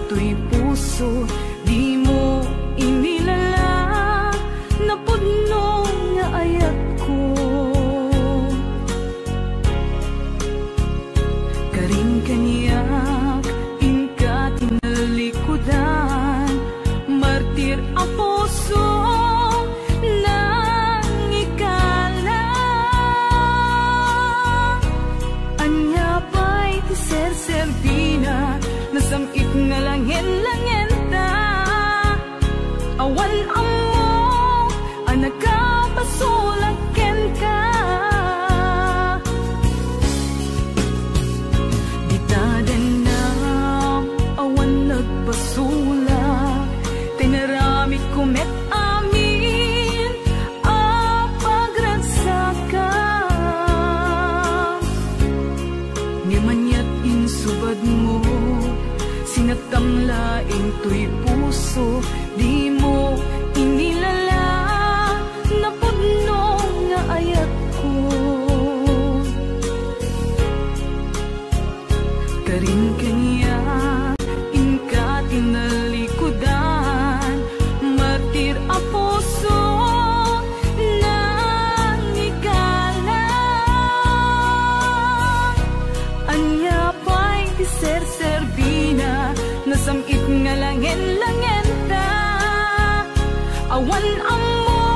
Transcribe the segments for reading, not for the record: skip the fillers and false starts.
to'y puso, di mo inilala, napudno nga ayat ko. Karing kaniyak, inka tinalikudan, martir a puso, nang ikala. Anya pa'y tiser-serbina, nasamit nga langin-langin ta. Awan amo, anak ka, pasulaken ka. Ditadan na, awan nagpasula, tinaramit kumet amin, apagragsaka. Ngimanyat insubad mo, sinatamlaing to'y puso, di mo inilala, napudno nga ayat ko. Karin kanya, inka tinalikudan, martir a puso, nang ikala. Anya pa'y tiser-serbina, nasamit nga langin-langin ta. Awan amo,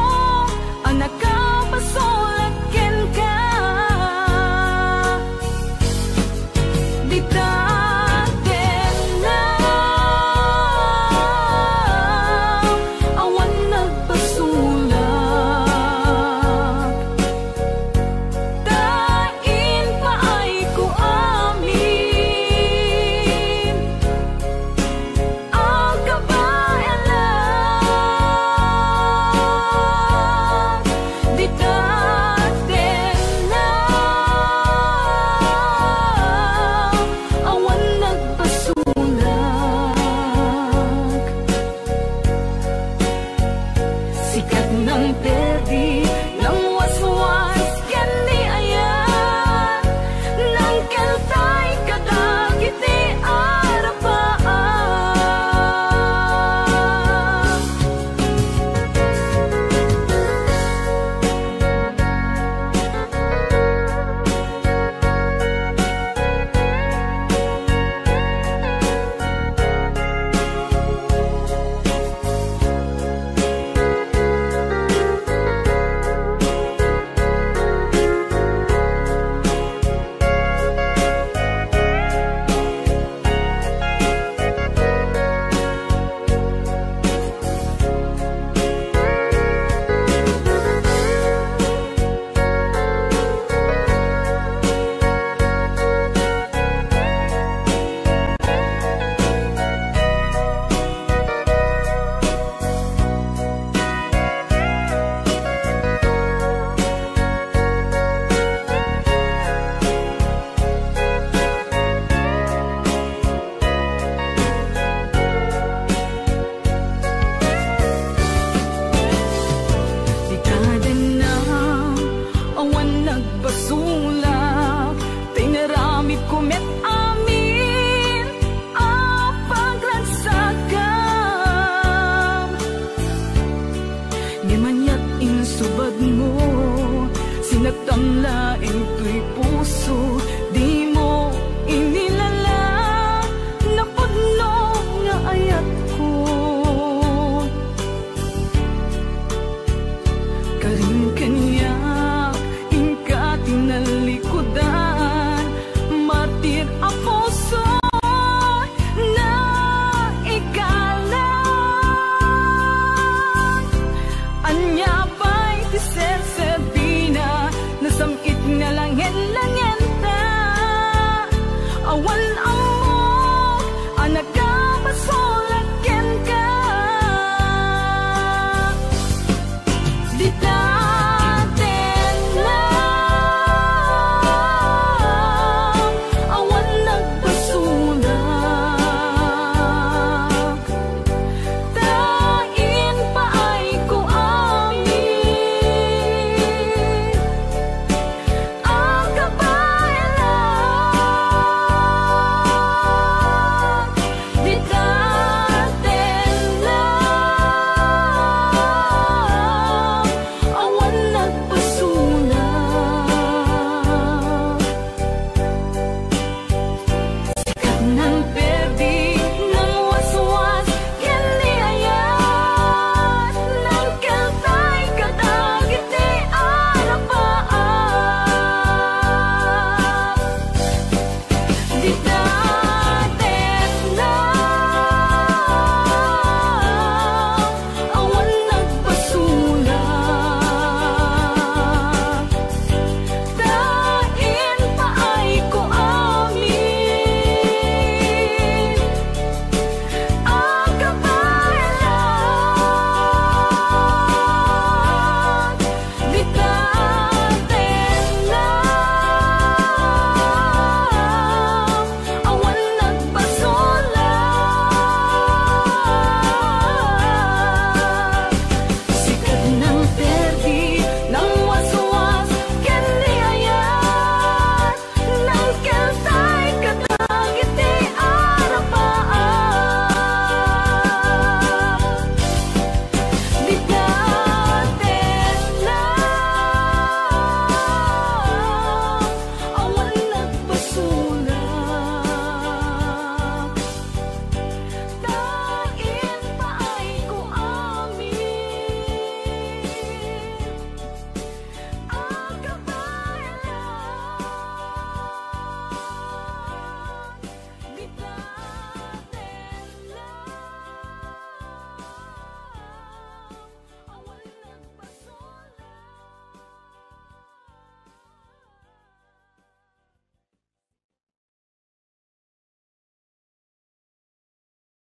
anak ka, pasulaken ka. Ditaden na, awan nagpasulak, tain paay ko amin, ang kabaelan.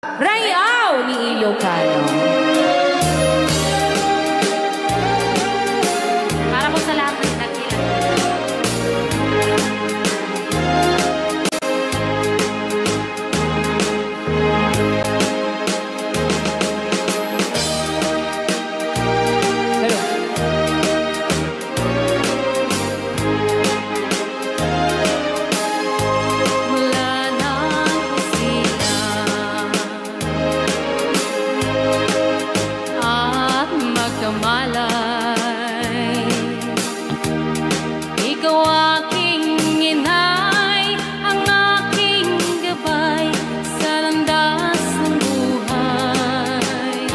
Rayaw ni Ilocano. Para po sa lahat ng nagkilala. Malay, ikaw aking inay, ang aking gabay sa landas ng buhay,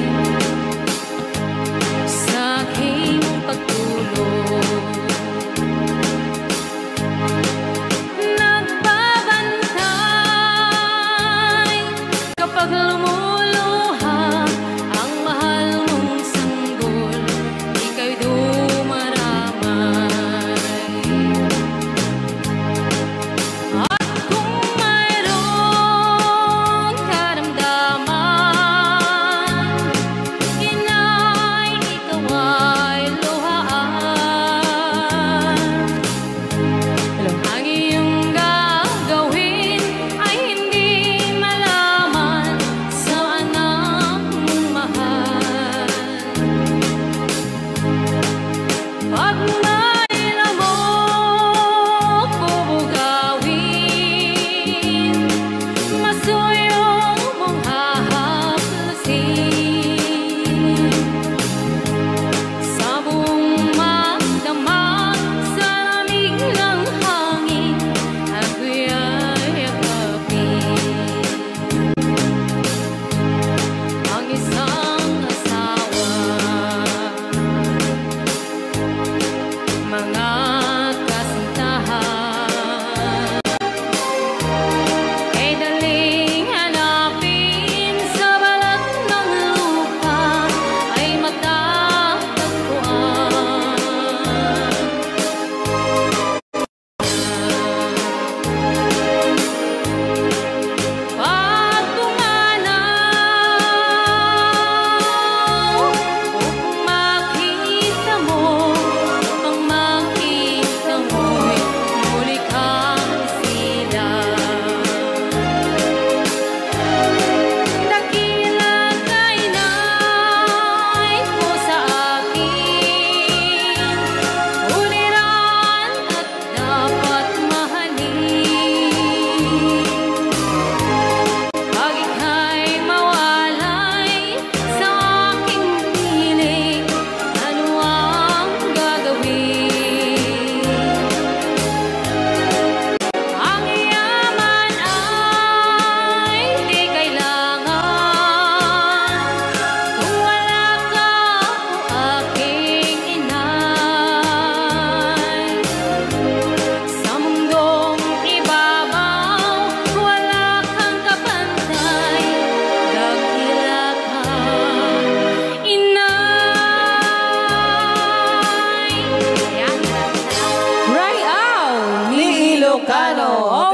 sa aking pagtulog, nagbabantay kapag lumuluha ang mahal mong sanggol.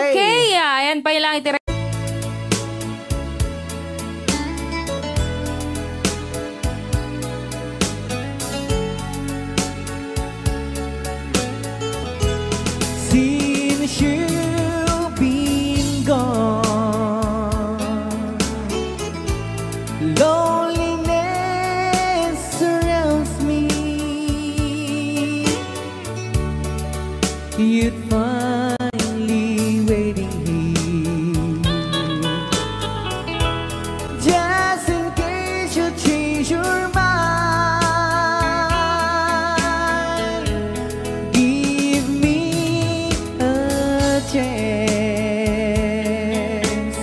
Okay, ayan pa ilang itira. Since you've been gone, loneliness surrounds me. You'd finally waiting here, just in case you change your mind. Give me a chance.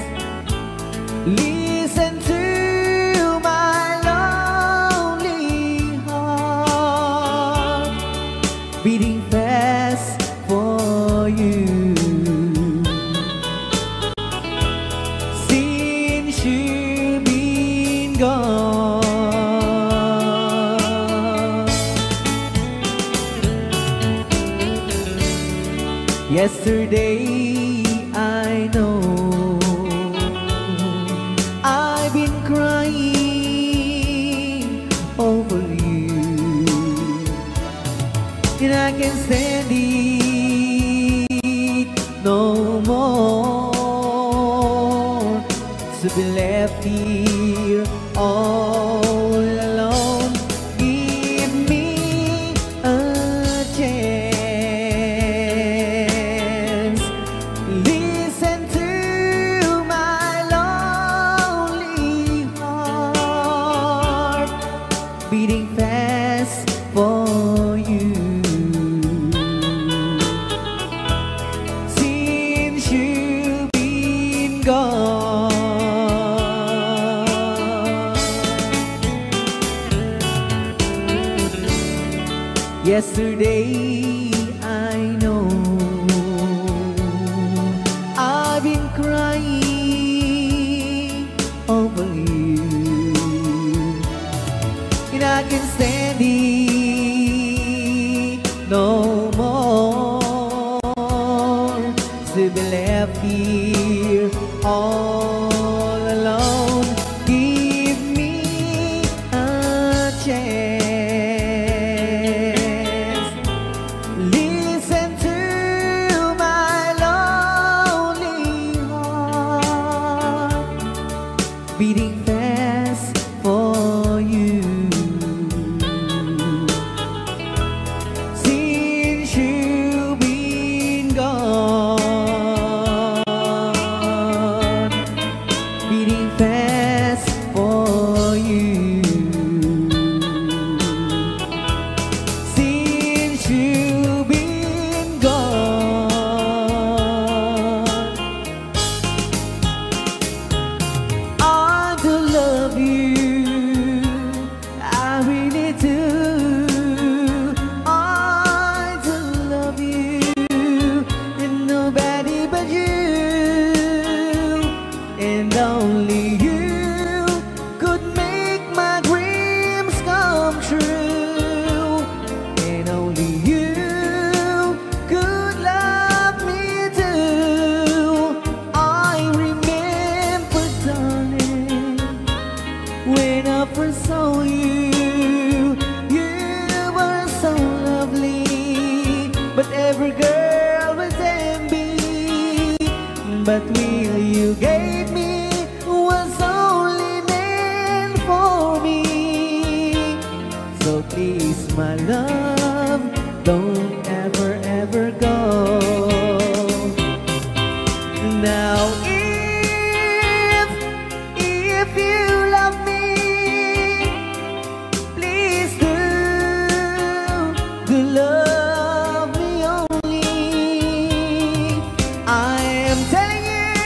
Listen to my lonely heart beating fast for you. Since you've been gone, yesterday I know I can stand it no more, to be left here all alone. Give me a chance. Listen to my lonely heart beating fast for you. Since you've been gone, yesterday I know I've been crying over you, and I can stand it no more, to be left here all alone. Give me a chance. Listen to my lonely heart beating fast for you. Since you've been gone, beating fast for you. Since you've been gone, I do love you, I really do. I do love you, and nobody but you, and only you could make my dreams come true, and only you could love me too. I remember, darling, when I first saw you, you were so lovely, but every girl was envy. But will you gave me was only meant for me. So please, my love, don't ever, ever go. Now if you love me, please do love me only. I am telling you,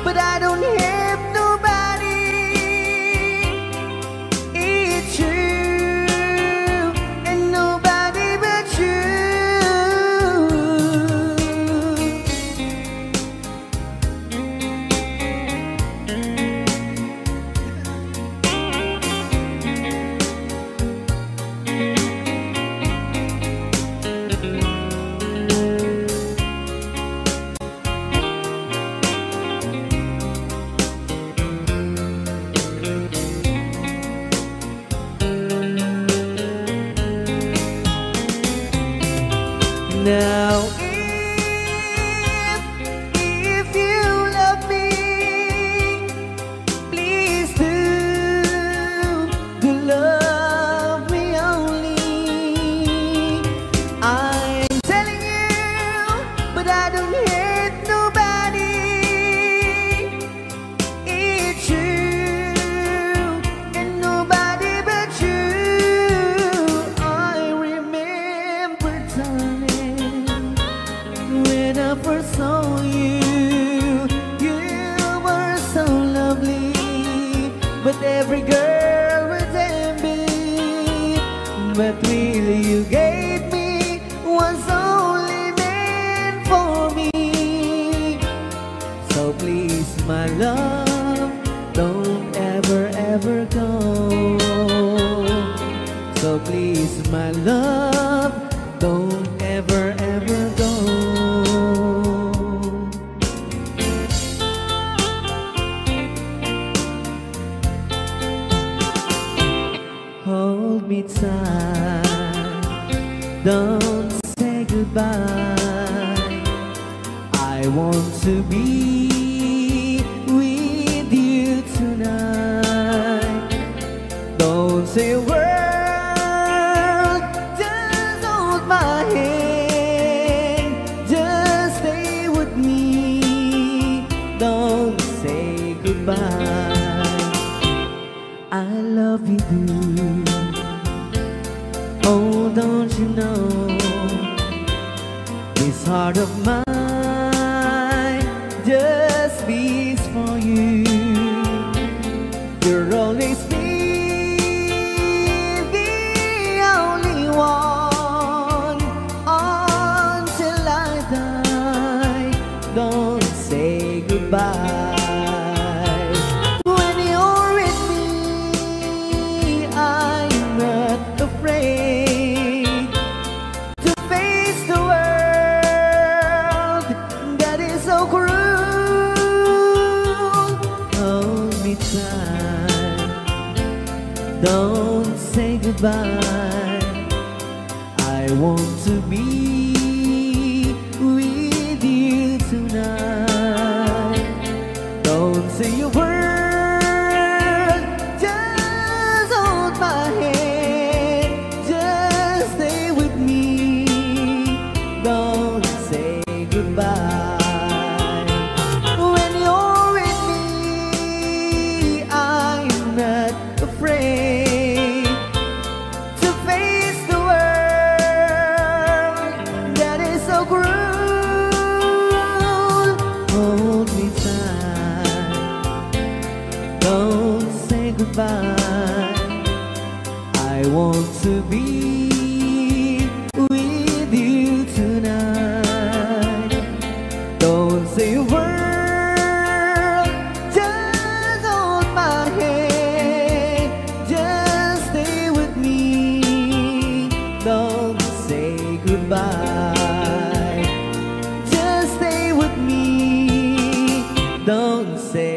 but I don't have nobody. It's you and nobody but you. Now if you love me, please do love me only. I'm telling you, but I don't hate nobody. It's you and nobody but you. I remember, darling, when I first saw you, you were so lovely, but every girl was envy. But really you gave me was only meant for me. So please, my love, don't ever, ever go. So please, my love, don't ever, ever go. Hold me tight, don't goodbye. I want to be with you tonight. Don't say a word, just hold my hand. Just stay with me. Don't say goodbye. I love you, dude. Oh, don't you know, this heart of mine just beats for you. You'll always be the only one until I die. Don't say goodbye. When you're with me, I'm not afraid to face the world that is so cruel. Hold me tight, don't say goodbye. I want to be with you tonight. Don't say a word, just hold my hand. Just stay with me. Don't say goodbye. When you're with me, I'm not afraid to face the world that is so cruel. Hold me tight, don't say goodbye. I want to be with you tonight. Don't say a word, just hold my hand. Just stay with me. Don't say goodbye. Just stay with me. Don't say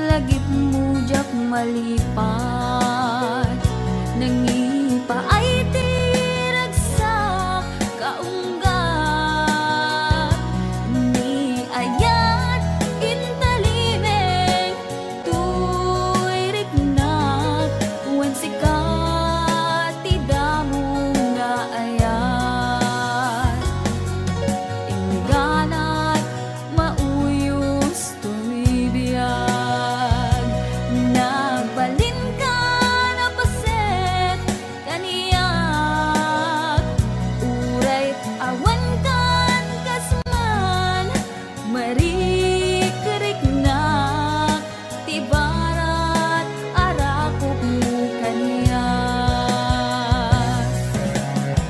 Lagip mujak malipat nangipa ay tiragsak kaunggat ni ayat intalimeng tuirik na wen sikat tidamong nga ayat ingganat mauyos tumibiyag nagbalin ka na paset kaniyak uray awan kan kasman marikerik na tibarat arakok mo kaniyak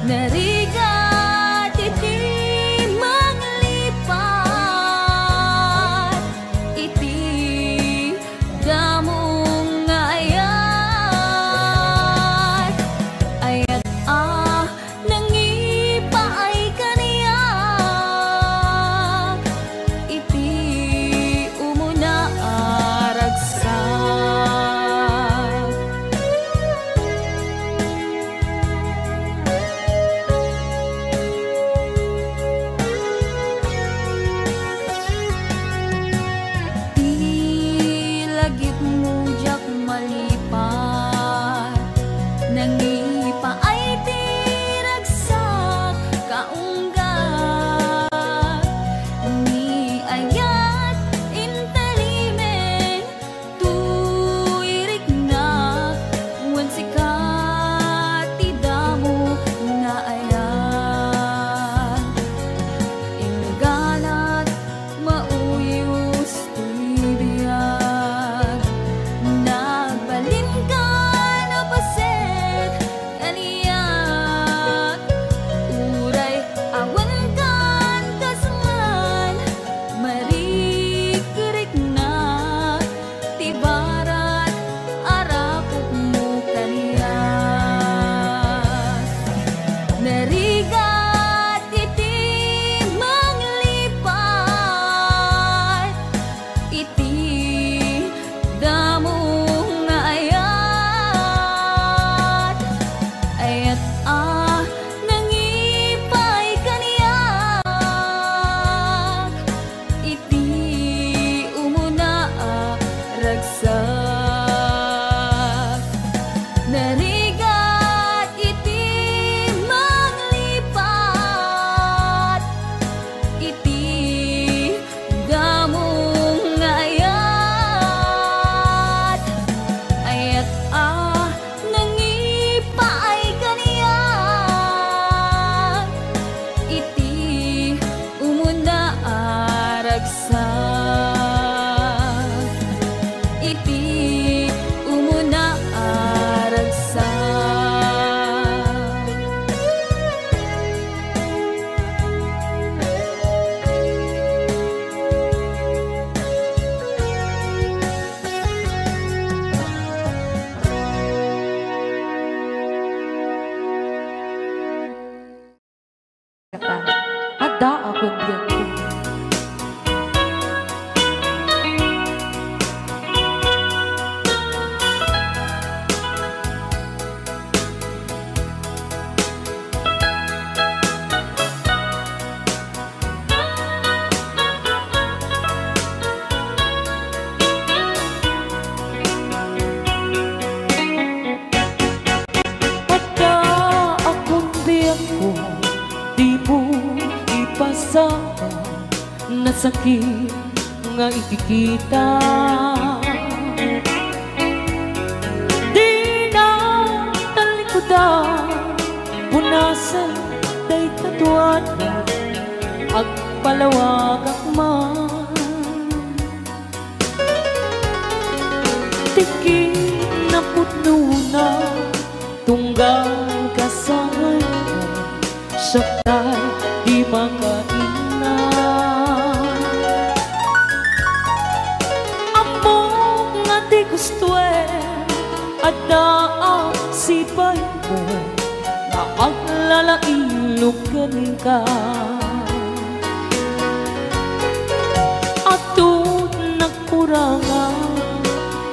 narigat iti maglipat iti damong ayat ayat nangipa ay kaniyak iti umuna aragsak Lagip mujak malipat nangipa ay tiragsak kaunggat ni ayat intalimeng tuirik na wen sikat tidamo nga ayat ingganat mauyos tumibiyag ragsak. Narigat iti manglipat, iti damong ayat. Ayat nangipa ay kaniyak, iti umuna ragsak, iti umuna ragsak. Ada ako diyan. Ada akong diyan ko, di mo ipasama na sakit nga ikikita. Di na talikudan, punasan day tatuan ag palawag akman. Tiki na putno na tunggal kasangan mo, syaptay di makaina. Among nga di gusto ada ang sipay mo na aglalailugan ka. Ato nagkurangan,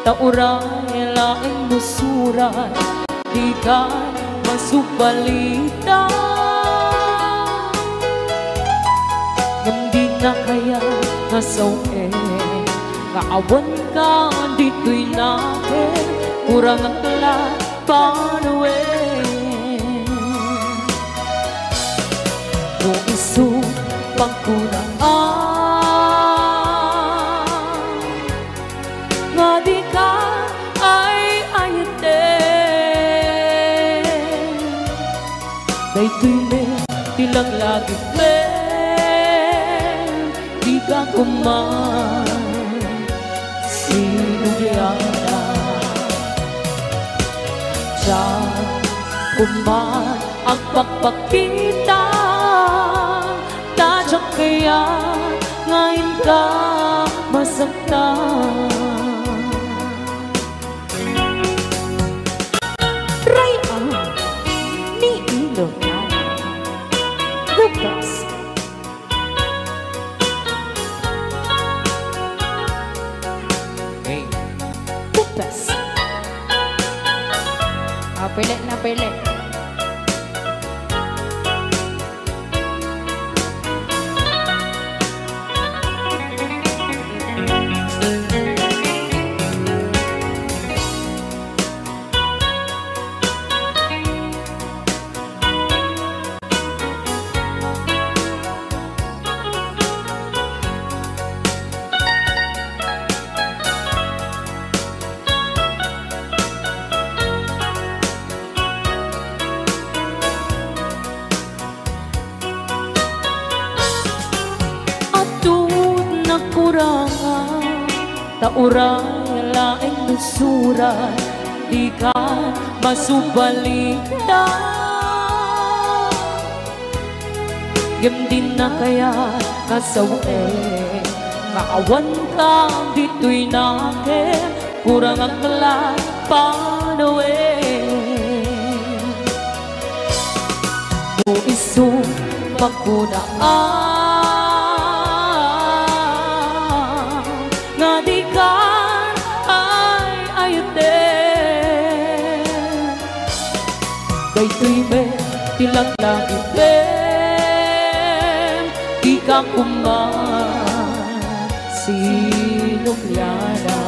tauray laing musuray, di ka masubalita. Hindi na kaya nasawe, nga awan ka dito'y natin, kurang ang talat panawe. Kung iso pagkunaan, nga di ka ay ayatin. Dayto'y may tilang lagi di ka kuman sinugyana. Diyan kuman ang pagpakita, tadyak kaya ngayon ka masaktan. Ryan ni Ilocano, the best. Pili na pili. Tauray laing nusuray, di ka masubalita. Yam din na kaya kasawe, maawan ka dito'y nakin, kurang ang kalat panawe. Mo iso magkunaan, nga di ka ay ayatin. Dayto'y may tilang langit di ka kuman sinugyana.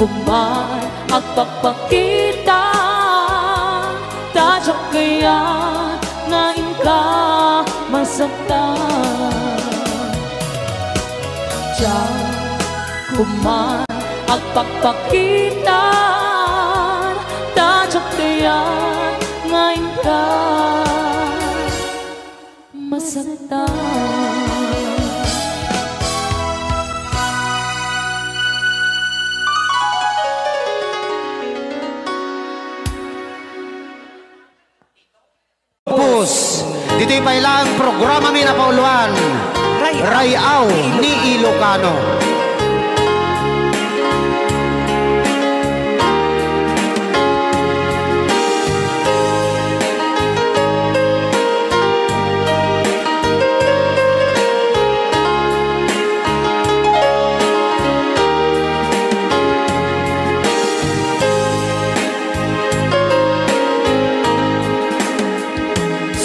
kuman agpagpakita tadyak kaya ngayon ka masaktan. Diyan kuman agpagpakita tadyak kaya ngayon ka masaktan. Dito'y pailang programa may napauluan Rayaw ni Ilocano.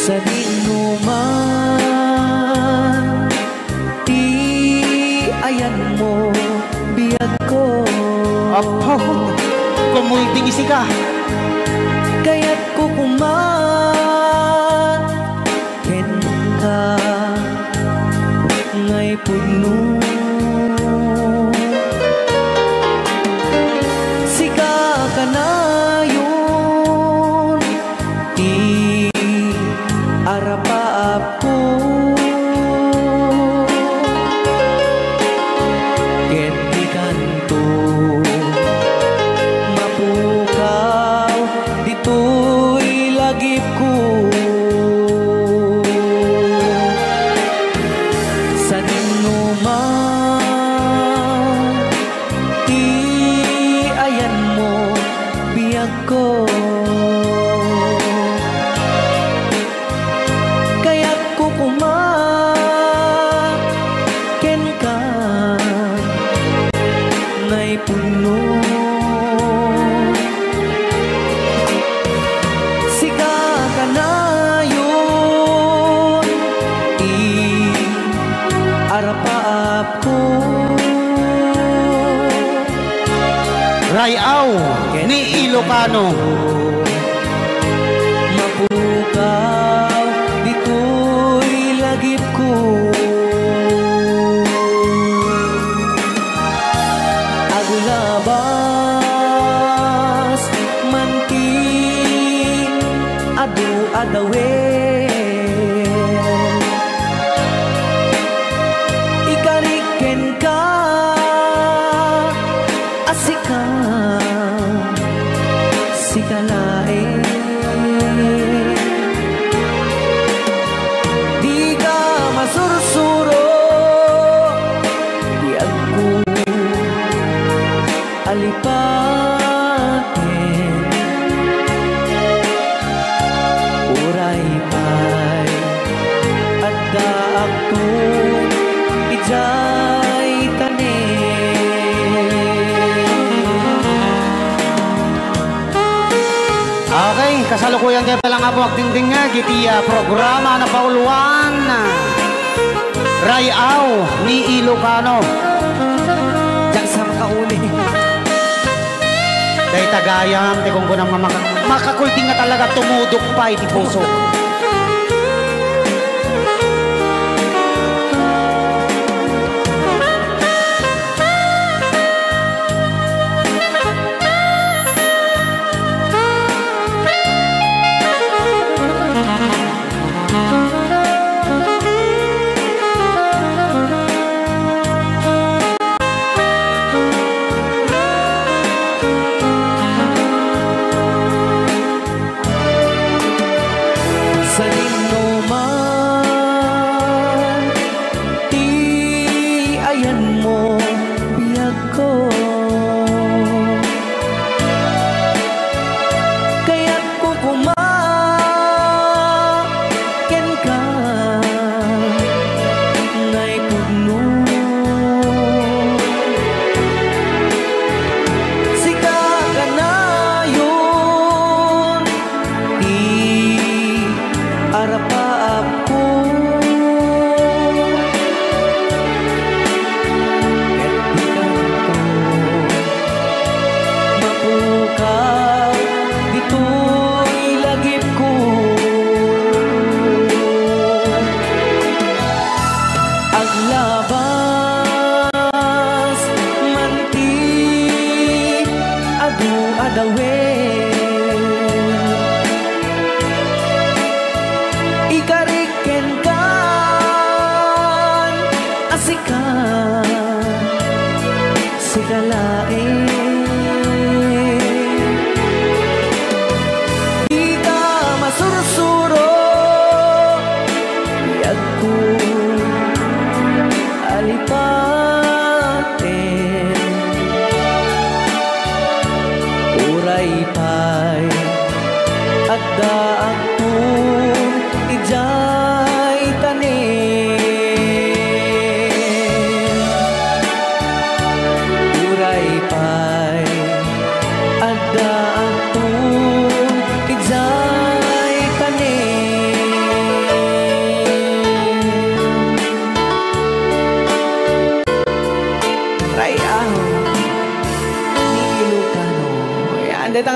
Sa dinuman, ayan mo, biyag ko. Apo, kumulting isi ka. Kaya't ko kuman, ken ka, ngay puno. Sika ka na yun, arapaap ko. Ket kanto mapukaw dito'y lagip ko. Sa dinuman ayan mo biyag ko. Rayaw ni Ilocano. Mapukaw dito'y lagip ko. Agulabas manti adu-adawe. Ikariken ka asika sikalae. Di ka masursuro di aku alipatin. Uray pa'y adda ako ijay Okay, kasalukuyan kayo palang abuak dingding nga gitiya programa na pauluan Rayaw ni Ilocano. Diyan sa makauli. Dahil tagayam, di kung kunang makakulting nga talaga tumudok pa iti puso. gawin. Ikariken kan asikan sigalain. Di ka masurusuro yag ko alipatin. Uray pa'y at daang kong ijay tanin. Uray pa'y at daang kong ijay tanin. Rayaho ni Ilocano. Yan, dito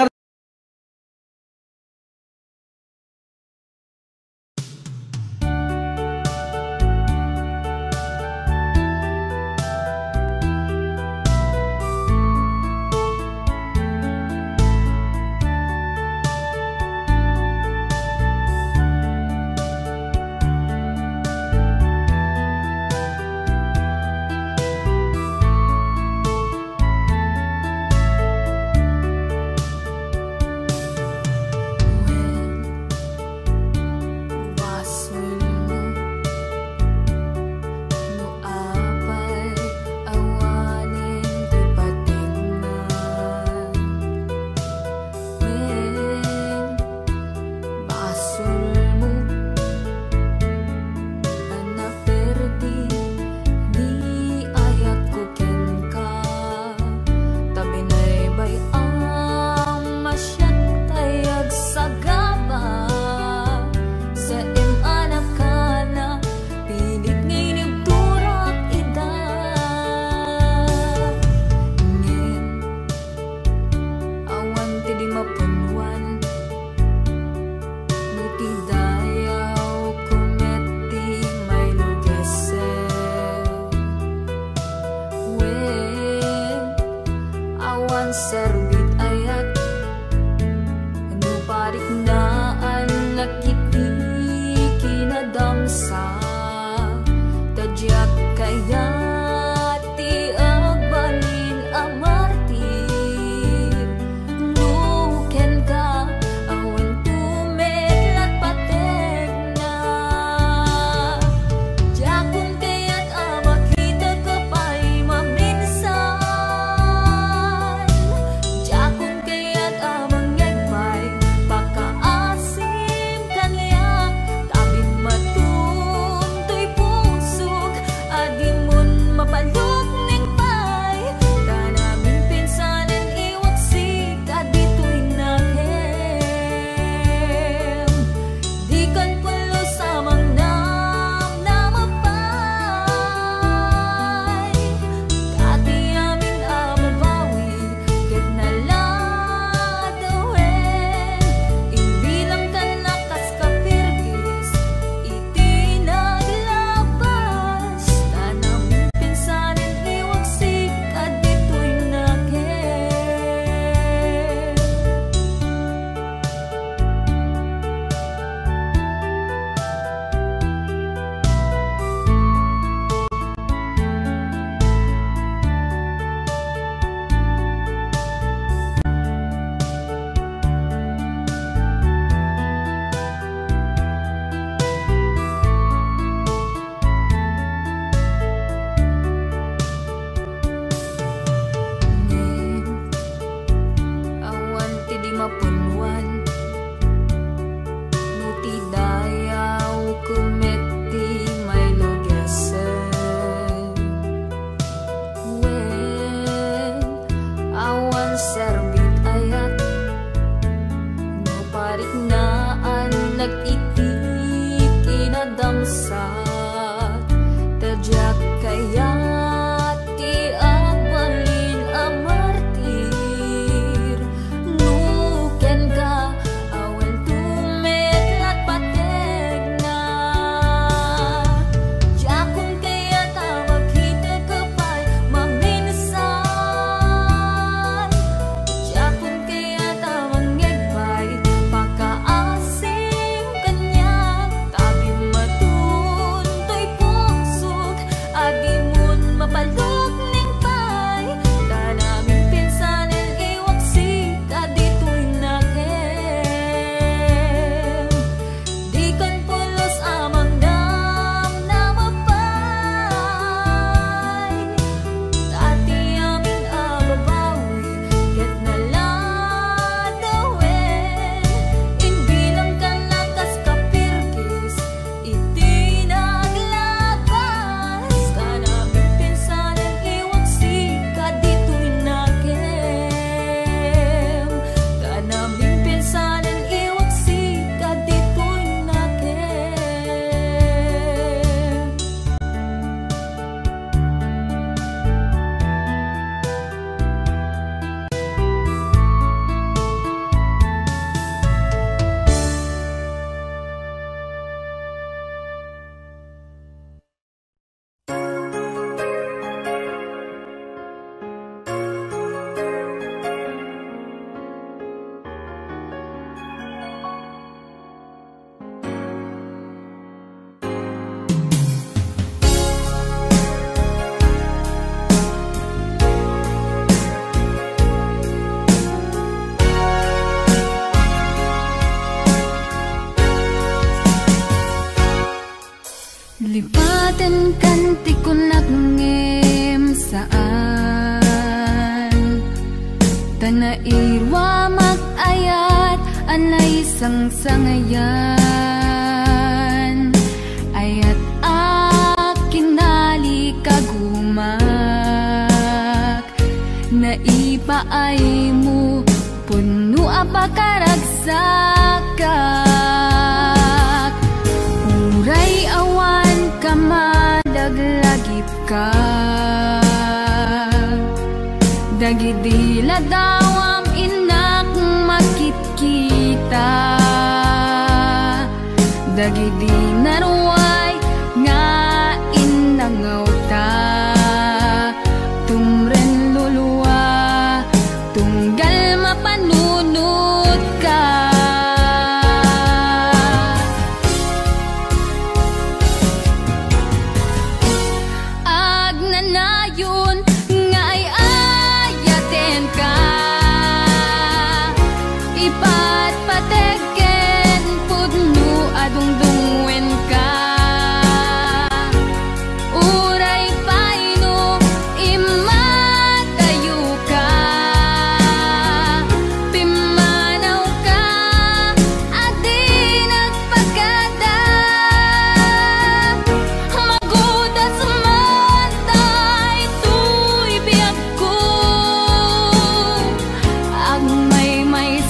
Nairwa mag-ayat anay sang-sangayan, ayat akinali kagumak. Naipaay mo puno apakaragsakak, uray awan ka madaglagip ka. Dagidila dawam inak makit-kita, dagidi naruay nga inangaw ta. Tumren luluwa tunggal mapanunod ka. Agnanayon nga ay ayaten ka, ipatpateken pudno adungdungwen ka. Uray paino imatayo ka, pimanaw ka at di nagpagada. Magudas man tayo to'y biyak ko, ang may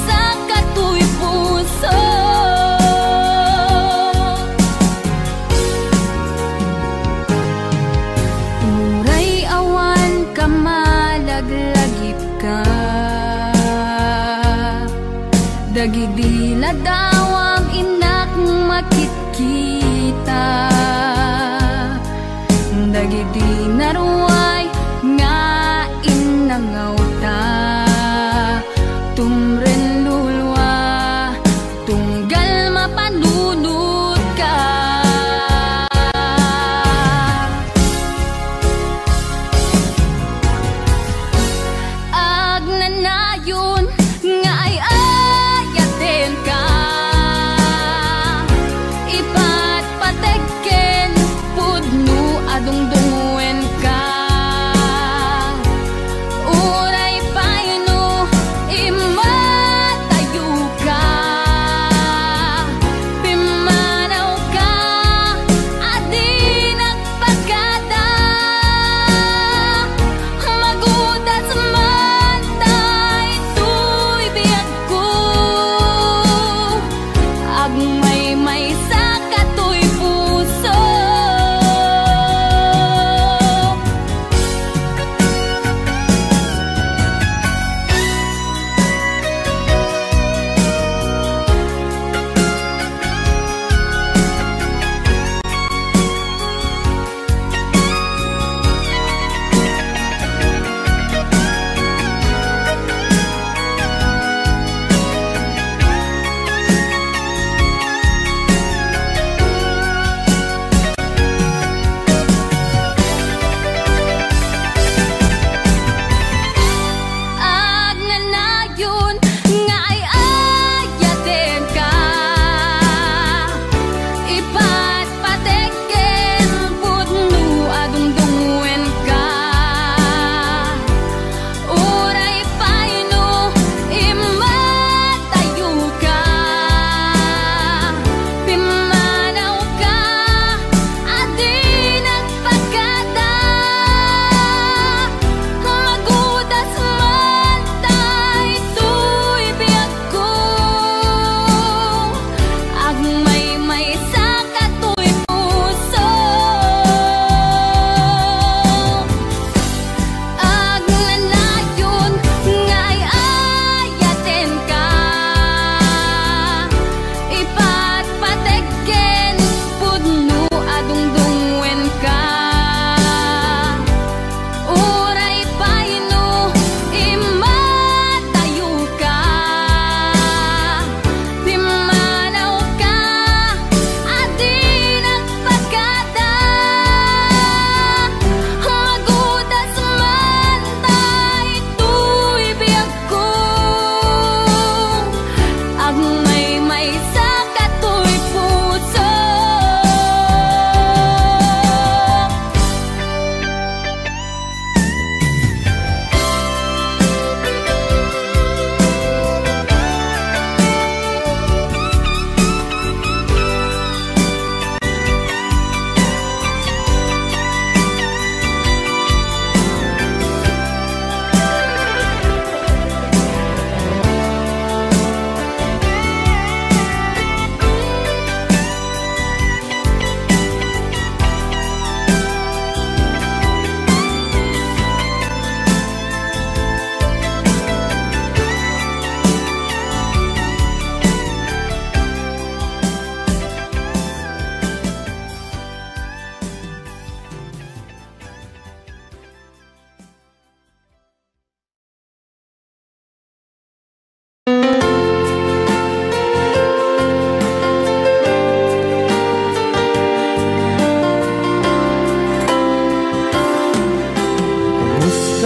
sa kato'y puso. Uray awan ka malaglagip ka, dagidila dawam inak makit-kita. Dagidi naruay nga inangaw ta. Tumren lulwa tunggal mapanunod ka. Agnanayon nga ay ayaten ka, ipatpateken pudno adungdungwen ka.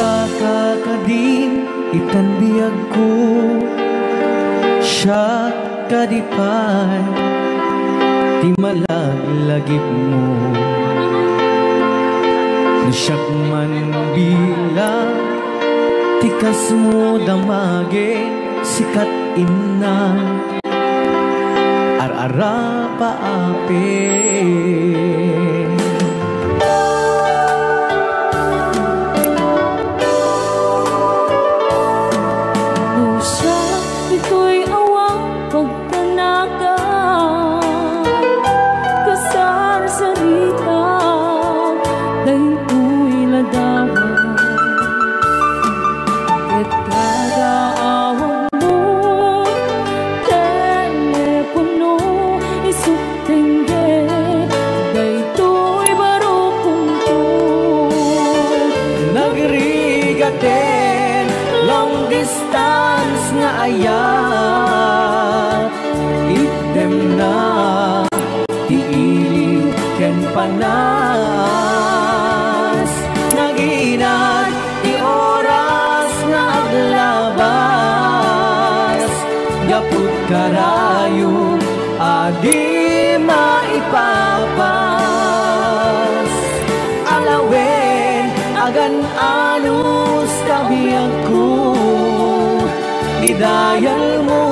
kakakadin itanbiyag ko siya kadipay ti malaglagip mo nasyak man bilang tikas mo damage sikat ina arara paape ayat idem na tiili ken panas naginat ti oras nga aglabas gapud karayo adi maipapas alawen agan anus kabiyag ko dayal mo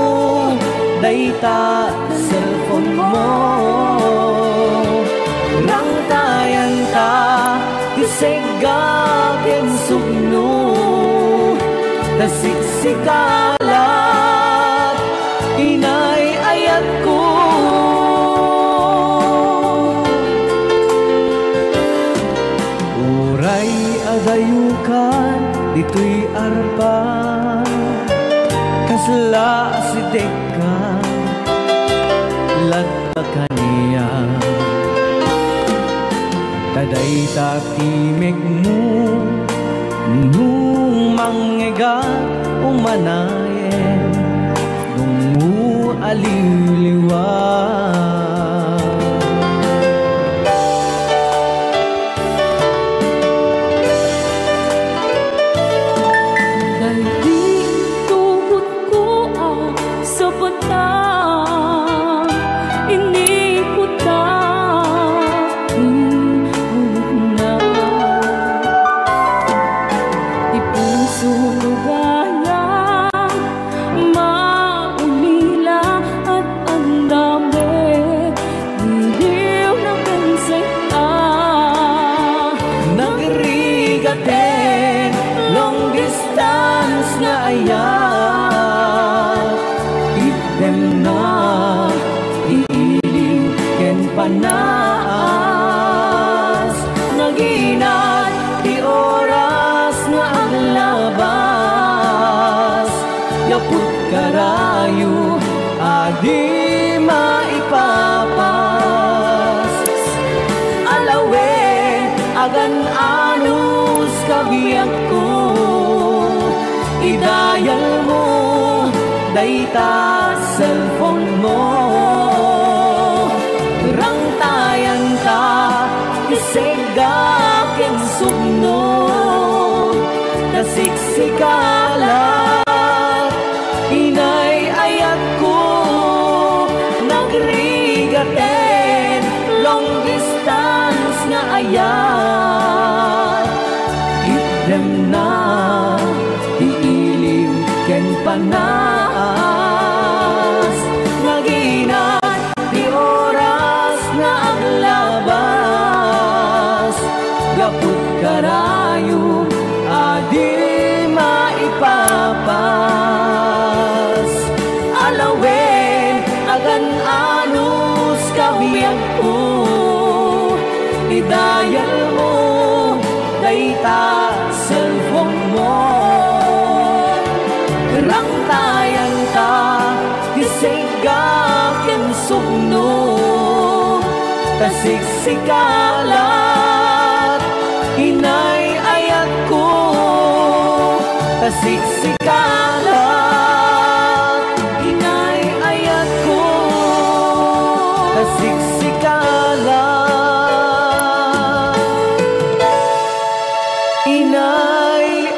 dayta cellphone mo nang tayan ta isega ken sugno tasiksikalat inay ayat ko uray agayukan dito'y arpa kasla si deka lagka niya taday tatimig mo nung mangega umanayen nung mo aliliwa panas naginat di oras nga aglabas yaput karayo adi maipapas alawen agan anus kabiyag ko idayal mo dayta cellphone mo isega ken sugno tasiksikalat inay ayat ko nagrigaten long distance nga ayat idem na iiliw ken panas naginat di oras nga aglabas gapud karayo adi maipapas alawen agan anus kabiyag ko idayal mo dayta cellphone mo rang tayan ta isega ken sugno tasiksikalat inay ayat ko tasiksikalat inay ayat ko tasiksikalat inay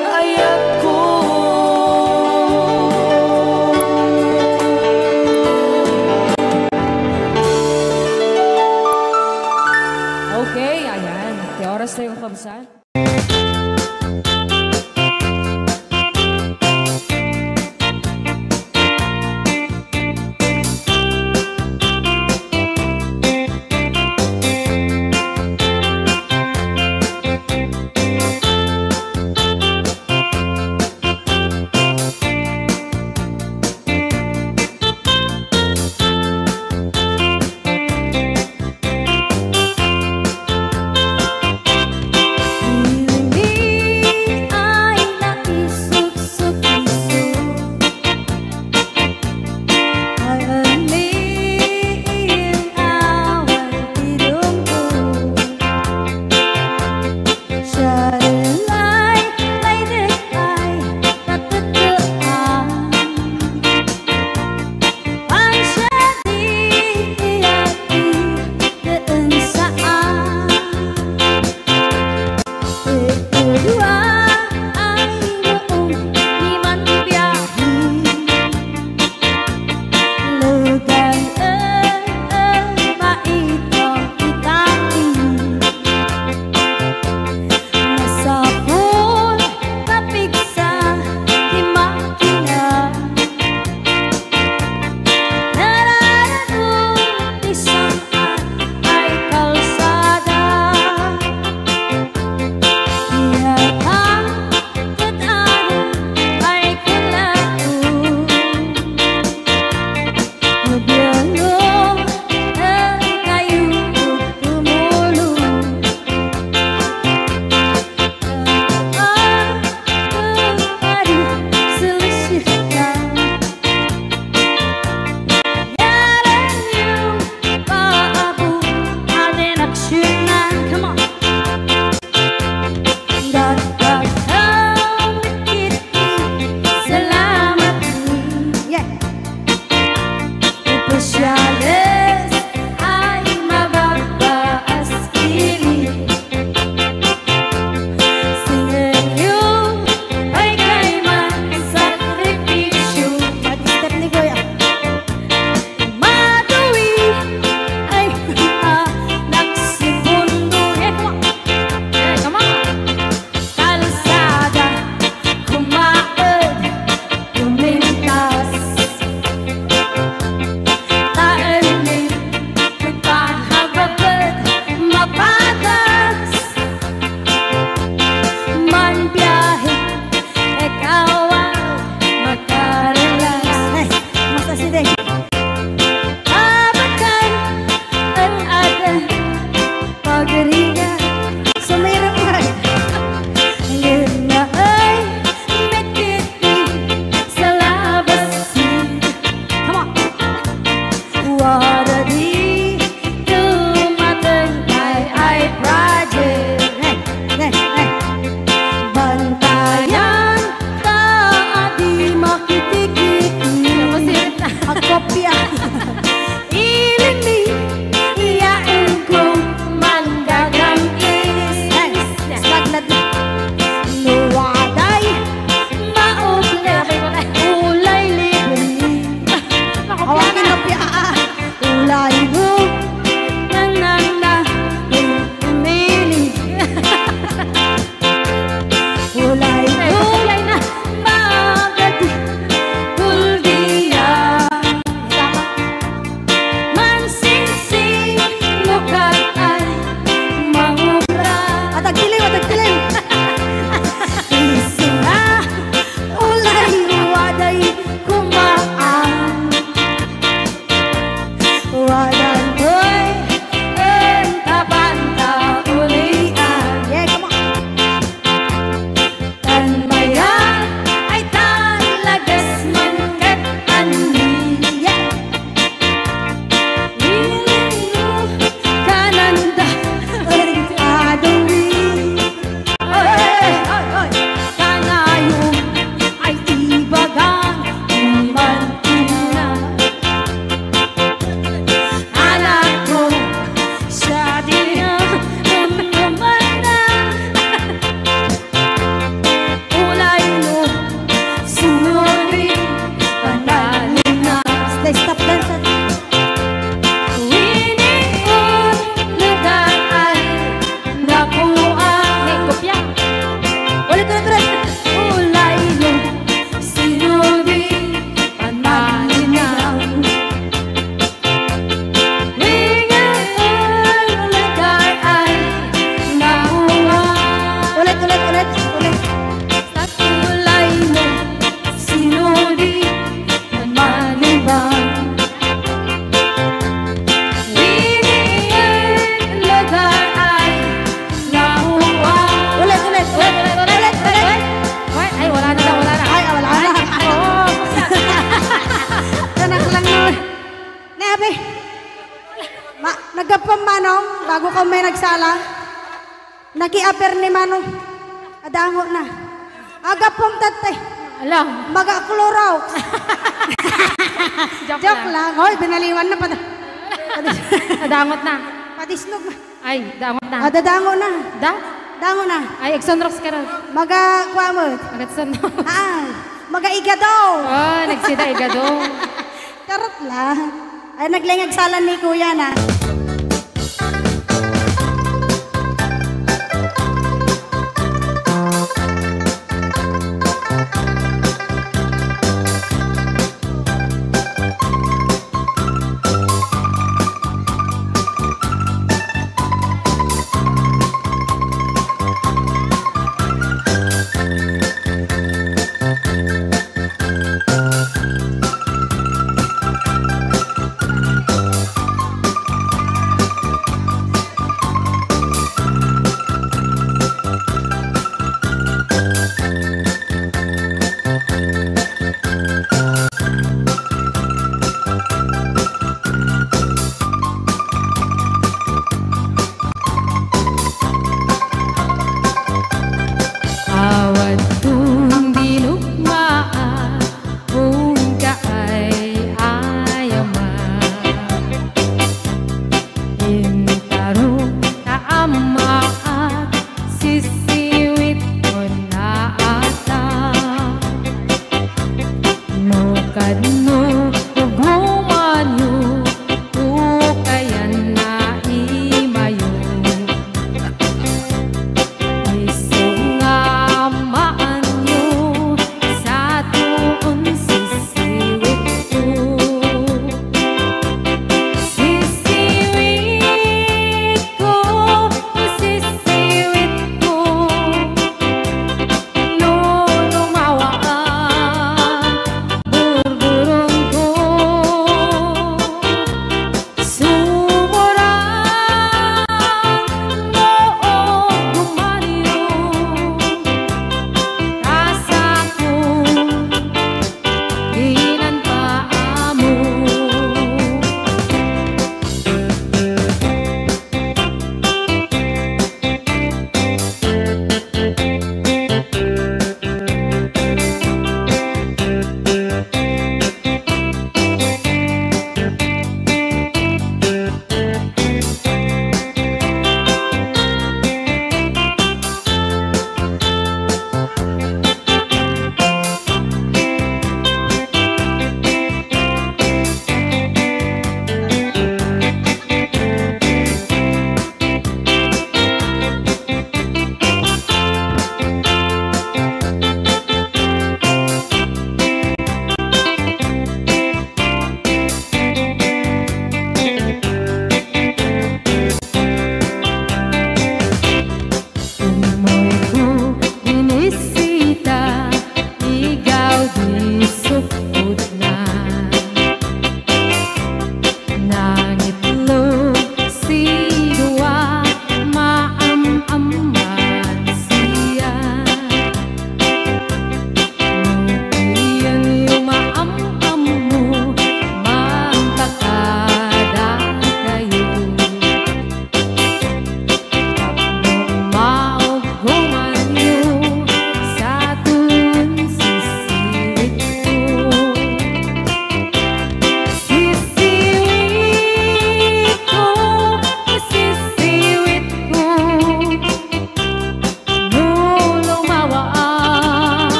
bago ka may nagsala. Naki-aper ni Manong. Adango na. Agapong tatay. Alam. Maga-klorox. Joke lang. Hoy, binaliwan na pa. Nadangot na. Padisnog na. Ay, dangot na. Dadango na. Dango na. Ay, Exonrox ka rin. Maga-kwamot. Magatsunrox. Maga-igadaw. Oh, nagsida igado. Karot lang. Ay, naglingag salan ni Kuya na.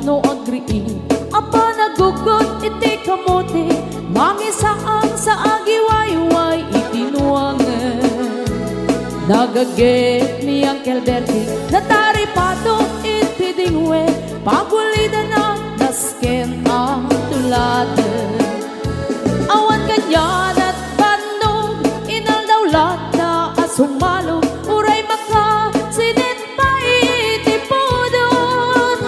no agriin apa nagugot iti kamote mangisaan sa agiwayway itinuangan nagaget ni Uncle Bertie nataripato iti dingwe pagulida na nasken ang tuladan awan ganyan at bandog inaldawlat na asumalo uray maka sinit pa itipudon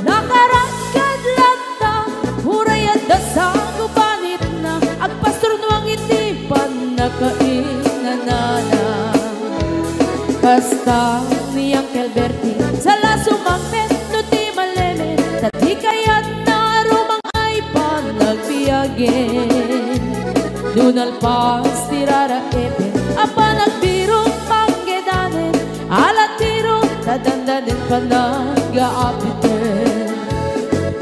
nakaragkad lagta uray at dasang ubanit na agpastor nuang itipan nakainanana basta ni Uncle Bertie sala sumangpet no ti maleme tati kayat na rumang ay panagbiyagen dunal pas tirara epen apa nagbirong panggedanen alat tiro tadandanen panag-aapiten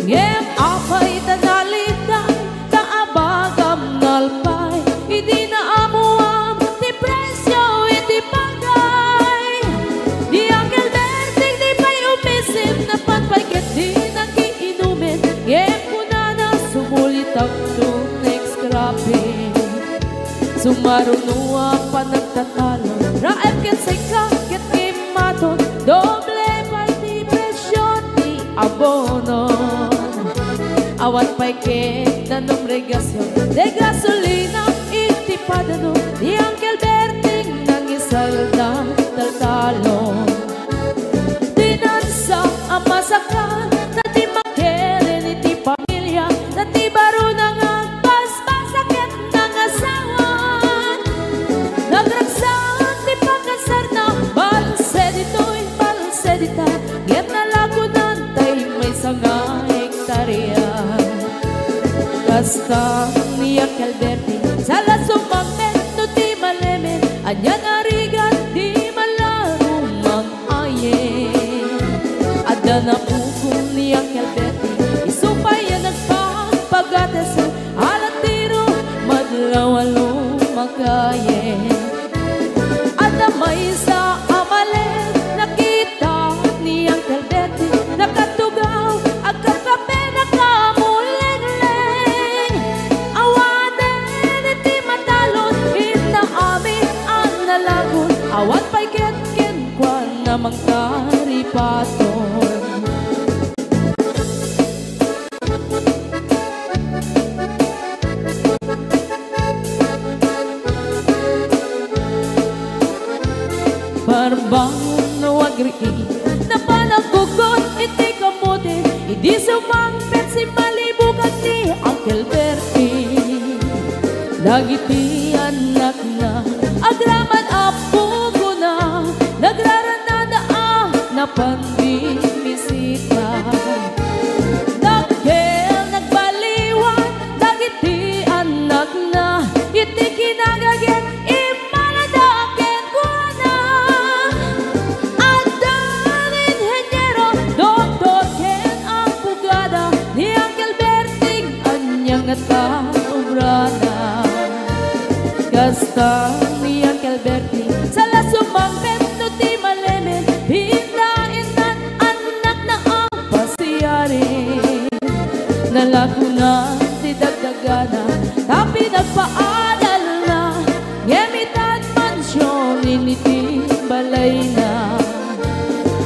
ngem apay tanalitan kaabagam nalpay hindi na amuam ti presyo iti pagay di Uncle Bertie di pa'y umisim na panpayket di nagiinumin ngem kuna na sumulit ang next scrapping sumarunua pa nagtatalo raep ket say kaket kimaton doble pa'y ti presyo ti abonon awan pa'y ket na nomregasyon de gasolina iti padano di Uncle Bertie nang isalda taltalon dinansa ang masaka na di makeren iti pamilya na ti baro nang agpaspasaket ng asawan nagragsan ti pagkasar na balse dito'y balse dita ngem nalagunan tay may sanga hektarya basta ni Uncle Bertie sala sumangmet no ti malemen anyan arigat di malarong mang-ayen adda na pukong ni Uncle Bertie isupay yan nagpapagates alat tiro madlawalo magayen adda may sa amalen nakita ni Uncle Bertie nakatugaw agkakape nakamuleng-leng awanen iti matalon ita amin ang nalagon awan pa'y ket-ken kwa namang karipaton parbangon no agriin na panagugot iti kamote hindi sumangpet si malibugan ni Uncle Bertie dagiti anak na agraman apugo na nagraranada na panbimisita dagkel nagbaliwan dagiti anak na iti kinagaget imaladaken ko na andan inhenyero doktor ken ang pugada ni Uncle Bertie anyang nataobrana kasta ni Uncle Bertie sala sumangpet no ti malemen hindain nan anak na ang pasiyari nalaguna ti dagdagana tapi nagpaadal na ngemitan mansyon initi balay na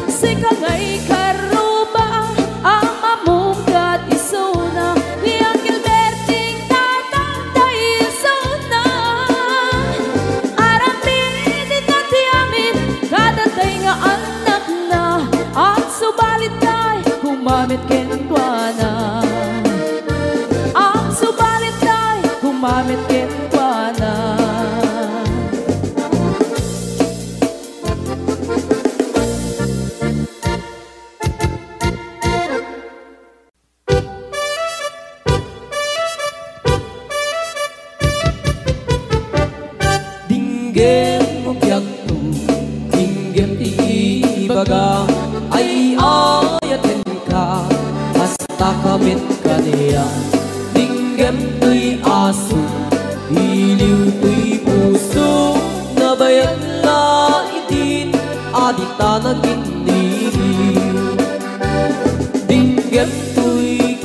sikangay karuba ang mamungkat isuna ni Uncle Bertie tatantay isuna aramin itati amin kadatay nga anak na ang subalit tay kumamit kenkwana ang subalit tay kumamit kenkwana Dinggem ugyakto, dinggem ti ibaga, ay ayatin ka, basta kamit ka niya. Dinggem to'y aso, iliw to'y puso, nabayan la itin, adita nagindiriw. Dinggem Tinggem tuy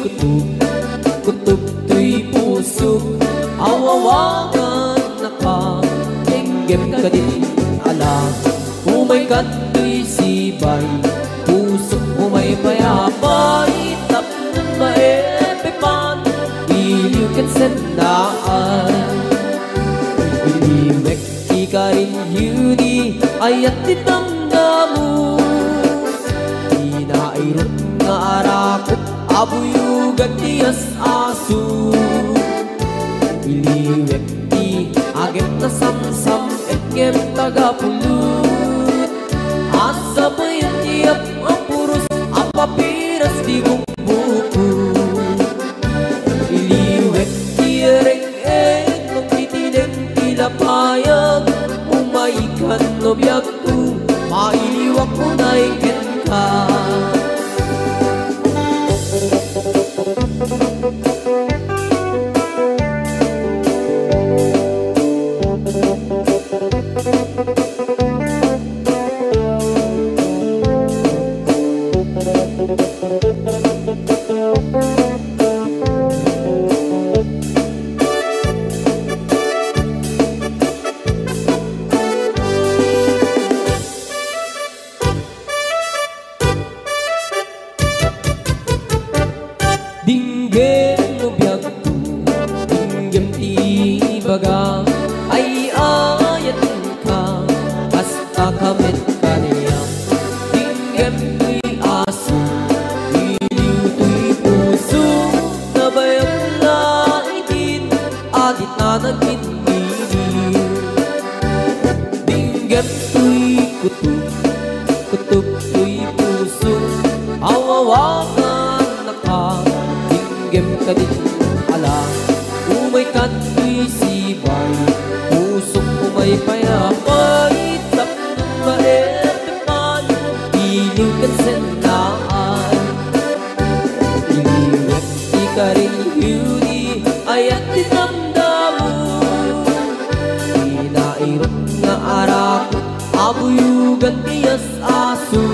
kutub tuy puso awawangan naka tinggem ka din alam umay ka tuy sibay puso umay payapay tap ng maepepan iliw kan sendaan iliwek ika rin yuni ayat ditanggamu inairot nga arakot abuyugan tiyas asu iliwek ti agem na samsam etgem tagapulut asa bayan tiap apurus apapiras di gumbuku iliwek ti ereng-eng magtitileng tilapayag umaikan no biyagtu mailiwak mo na ikin ka ay ayat ka hasta kamit kaniyang tinggem tuy aso iliw tuy puso nabayang na itin adit na nagkiniliw tinggem tuy kutub tuy puso awawangan naka tinggem ka din alam umay ka tuy sibay pusok umay payapay tap ng maetepan iliw kan sendaan iliwek ika rin yuni ayat dinamdamu inairot nga arakot abuyugan tiyas aso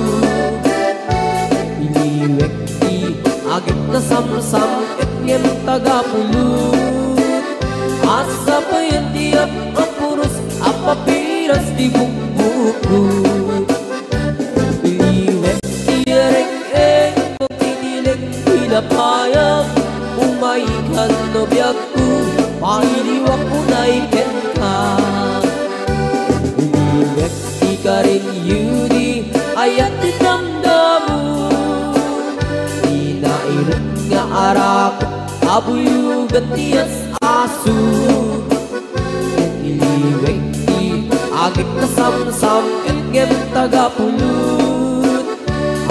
iliwek ti agit na samsam etngem tagapulut asa bayan tiap apurus apapiras di bukbukut iliwek ti ereng-eng magtitileng tilapayag umaikan no biyagku mailiwak mo na iken ka iliwek ti ka rin yuni ayat dinamdamu inairot nga arakot abuyugan tiyas asu iliwek ti agit na samsam etngem tagapulut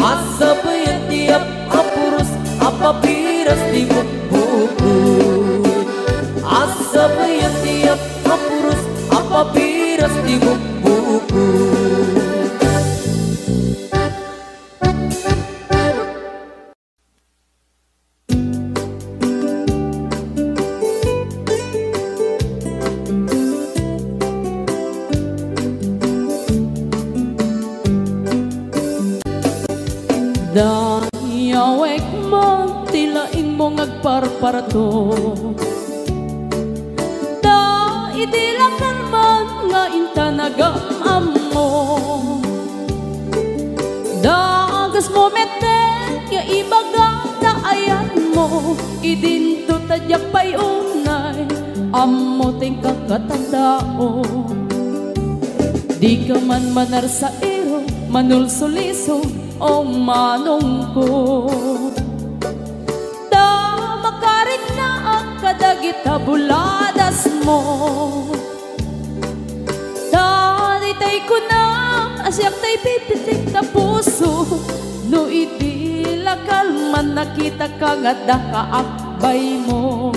asa bayan tiap apurus apapiras di bukbukut asa bayan tiap apurus apapiras di bukbukut Dayawek mo tilaing mo ngagparparato da idilakan man nga intanagam mo da agas mo meten nga ibaga na ayan mo idinto tadyak pay unay ammo ting kakatandao di ka man manar sa iro manulsuliso o manong ko da makarik na ang kadagit buladas mo da ditay ko na asyak tay pipitik na puso no idilakal man nakita ka nga dakaakbay mo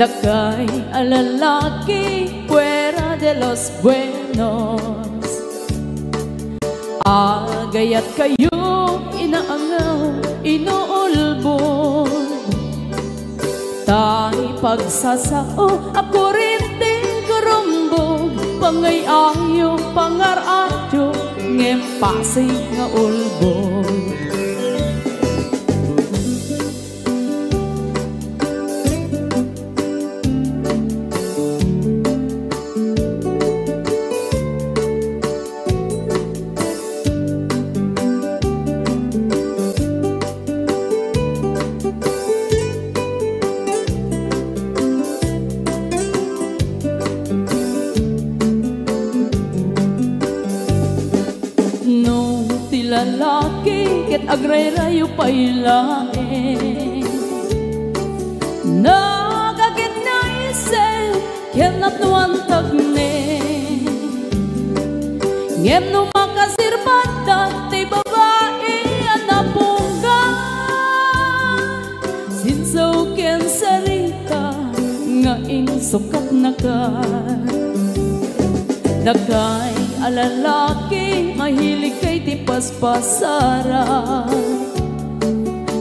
dakay alalaki fuera de los buenos agayat kayo inaangaw inuulbon tay pagsasao ako rin di gurumbog pangay ayo pangaradyo ngem pasay nga ulbon agray-rayo pailain. Nagagit na isip, kenat nuantag ne. Ngem no makasirbata, ti babae anapungga. Sinsaw ken sarita, nga insukat na ka. Dagay alalaki, mahilig kay ti paspasara.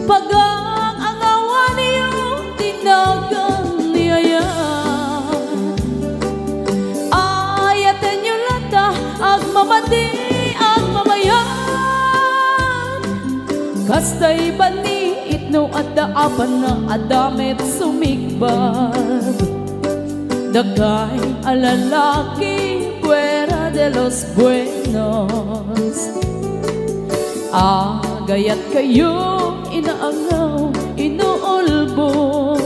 Pagang ang awa niyo, tinagan niyaya. Ayatan niyo lata, agmamadi, agmamayan. Kastay bani, itno at daapan na adamet sumigbag. Dagay alalaki, fuera de los buenos. Agayat kayo, inaangaw, inuulbod.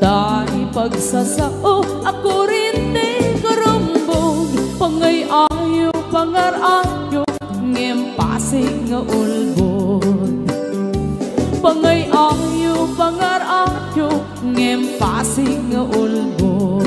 Tayo pagsasao, ako rin di karumbog. Pangay-ayo, pangar-ayo, ngempasig nga ulbod. Pangay-ayo, pangar-ayo, ngempasig nga ulbod.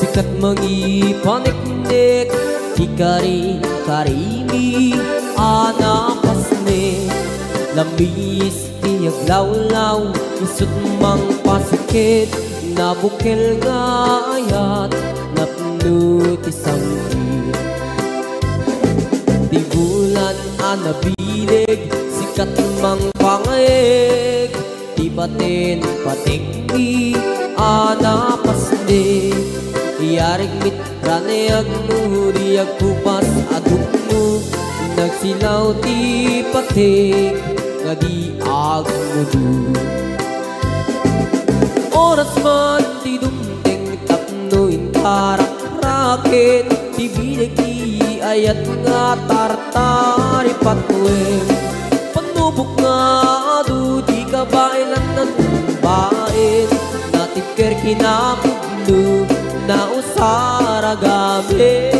Sikat mangipanik-nik, ikari-karimi, anapasne. Lamis tiyaglaw-law, isut mang pasikit. Nabukil nga ayat, napnut isang hit. Di bulan anabilig, sikat mang pangayeg. Di batin patikni, anapasne. Iyarig mitrane agno, di agkupas adukno. Nagsilaw ti patik, nga di agmudu. Oras man ti dumdeng, tapnoin karak-rakit. Ti bilig ti ayat nga tartari patweng. Panubok nga adu, di kabailan ng bain. Natipker kinakubno, na usara gabi.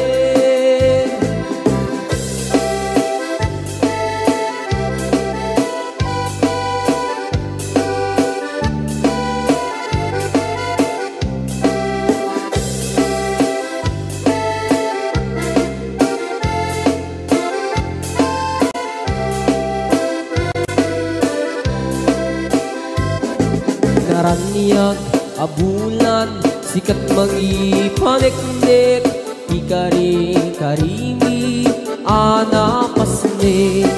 Naraniag abulan, sikat mangipanik-nik, ikari-karimi, anapasne.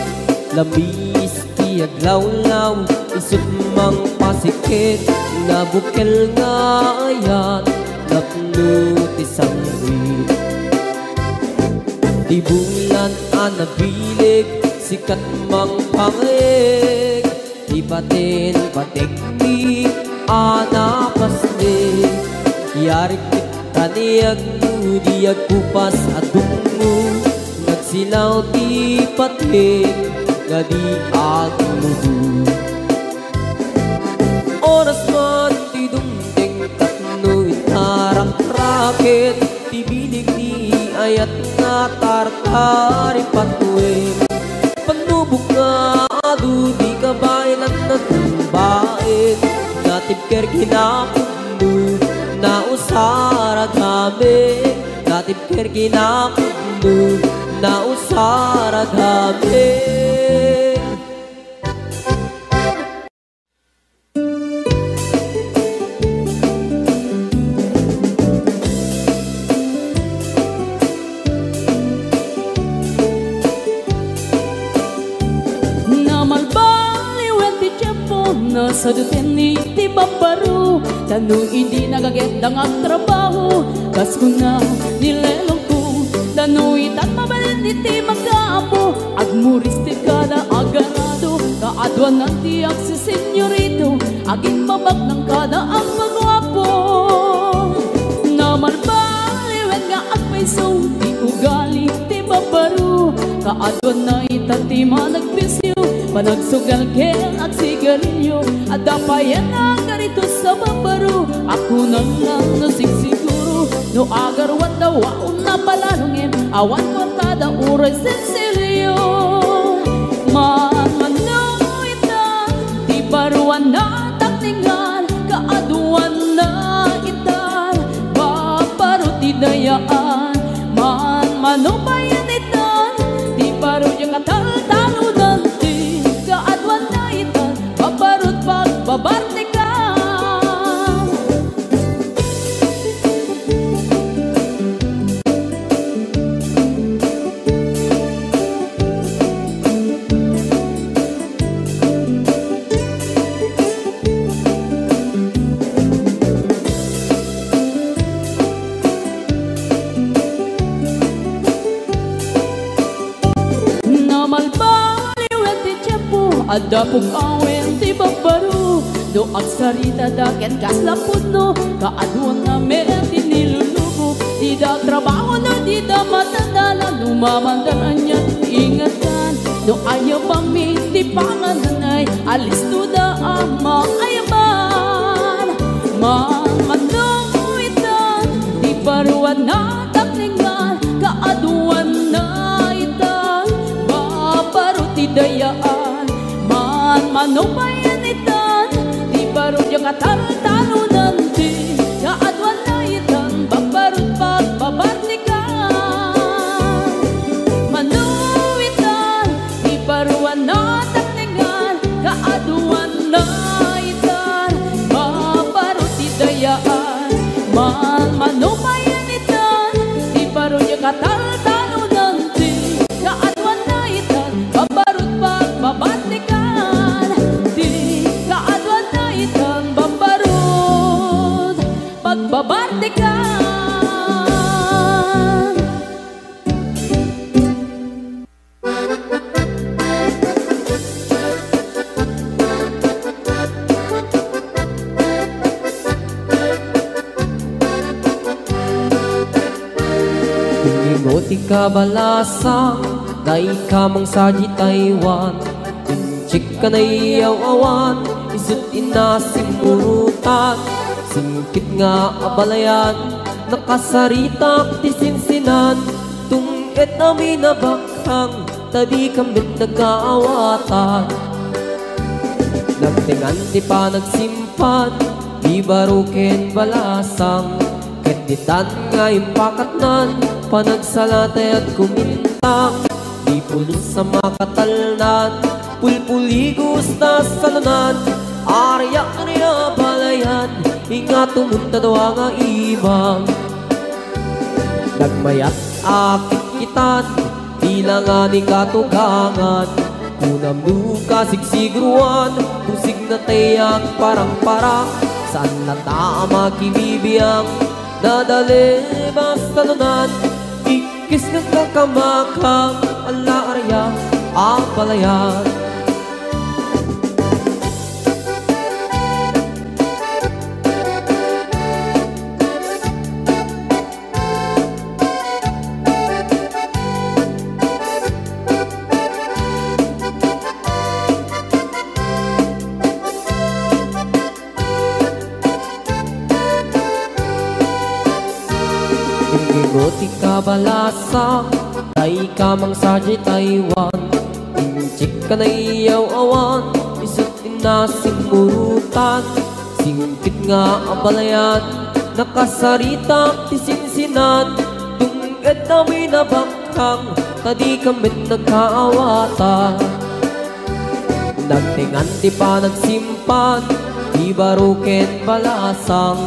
Lamis tiyaglaw-law, isut mang pasikit. Nabukil nga ayat, napnut isang hit. Di bulan anabilig, sikat mang pangayeg. Di batin patikni, anapasne. Yarik taniyag mo, di agkupas adungo. Nagsilaw ti patik, nga di agmudu. Oras man ti dumdeng, katno'y tarak-rakit. Ti bilig ni ayat nga tartari patweng. Panubok nga adu, di kabailan na tumbain. Natipker kinakubno, na usara gabi. Natipker kinakubno, na usara gabi. Sa dutin ni ti babaru, tanong hindi nagagendang ang trabaho. Kas ko na nilelong ko, tanong itat mabalin ni ti magkaapo. Agmuris ti kada agarado, kaadwan ng tiyak si senyorito, aging babag ng kada ang magwapo. Naman baliwan nga ang paiso, di ugali, di babaro. Kaadwan na itati managpisyo, panagsugal kel at sigarilyo. At dapayan na ganito sa babaro, ako nang nasigsiguro. No agarwan daw waon na palalungin, awan kwartada uray sensilyo. Mananoita, di baruan na takningan, kaaduan na itan, babaru ti dayaan. Manubayan itan, di baru yung katal-talunan, di kaaduan na itan, babarut pagbabarte ka. Ada pong awen ti babaro, do agsarita daken kaslapod no, kaaduan na meron ti nilulubo. Di da trabaho no, di da matandala, lumamandaran niya ingatan. Do ayaw pami ti pangananay, alis to da ang maayaman. Mamanuitan, di baruan na takningan, kaaduan na itan, babaro ti dayaan. Manubayan itan, di barod yung katal-talunan, di kaadwan na itan, babarod pagbabartikan. Manuitan, di baruan na takningan, kaadwan na itan, babarod di dayaan. Manubayan itan, di barod yung katal-talunan, di kaadwan na itan, babarod pagbabartikan. Pagbabartikan. Ingoti ka balasang, day kamang saji Taiwan. Inchik ka na iyaw awan, isut inasimurutan. Singkit nga abalayan, nakasaritak ti sinsinan. Tungit nami na bakhang, tadi kami nagkaawatan. Nagtingan ti pa nagsimpan, di baruken balasang. Ketitan nga impakatnan, panagsalatay at kumintang. Di pulos sa makatalnan, pulpuligos na salunan. Arya niya balayan, ingat tumunta daw ang ibang. Nagmayat akit kitan, tila nga ni katugangan. Kunam duka sigsigruan, tusig na tayak parang-parang. Saan na tama kibibiyang, nadali basta nunan. Ikis nga kakamakang, ala arya ang balayan. Ingoti ka balasang, day kamang saji Taiwan. Inchik ka na iyaw awan, isut inasimurutan. Singkit nga ang balayan, nakasaritak ti sinsinan. Tunged nami na bakhang, tadi kami nagkaawatan. Nagtingan ti pa nagsimpan, di baruken balasang.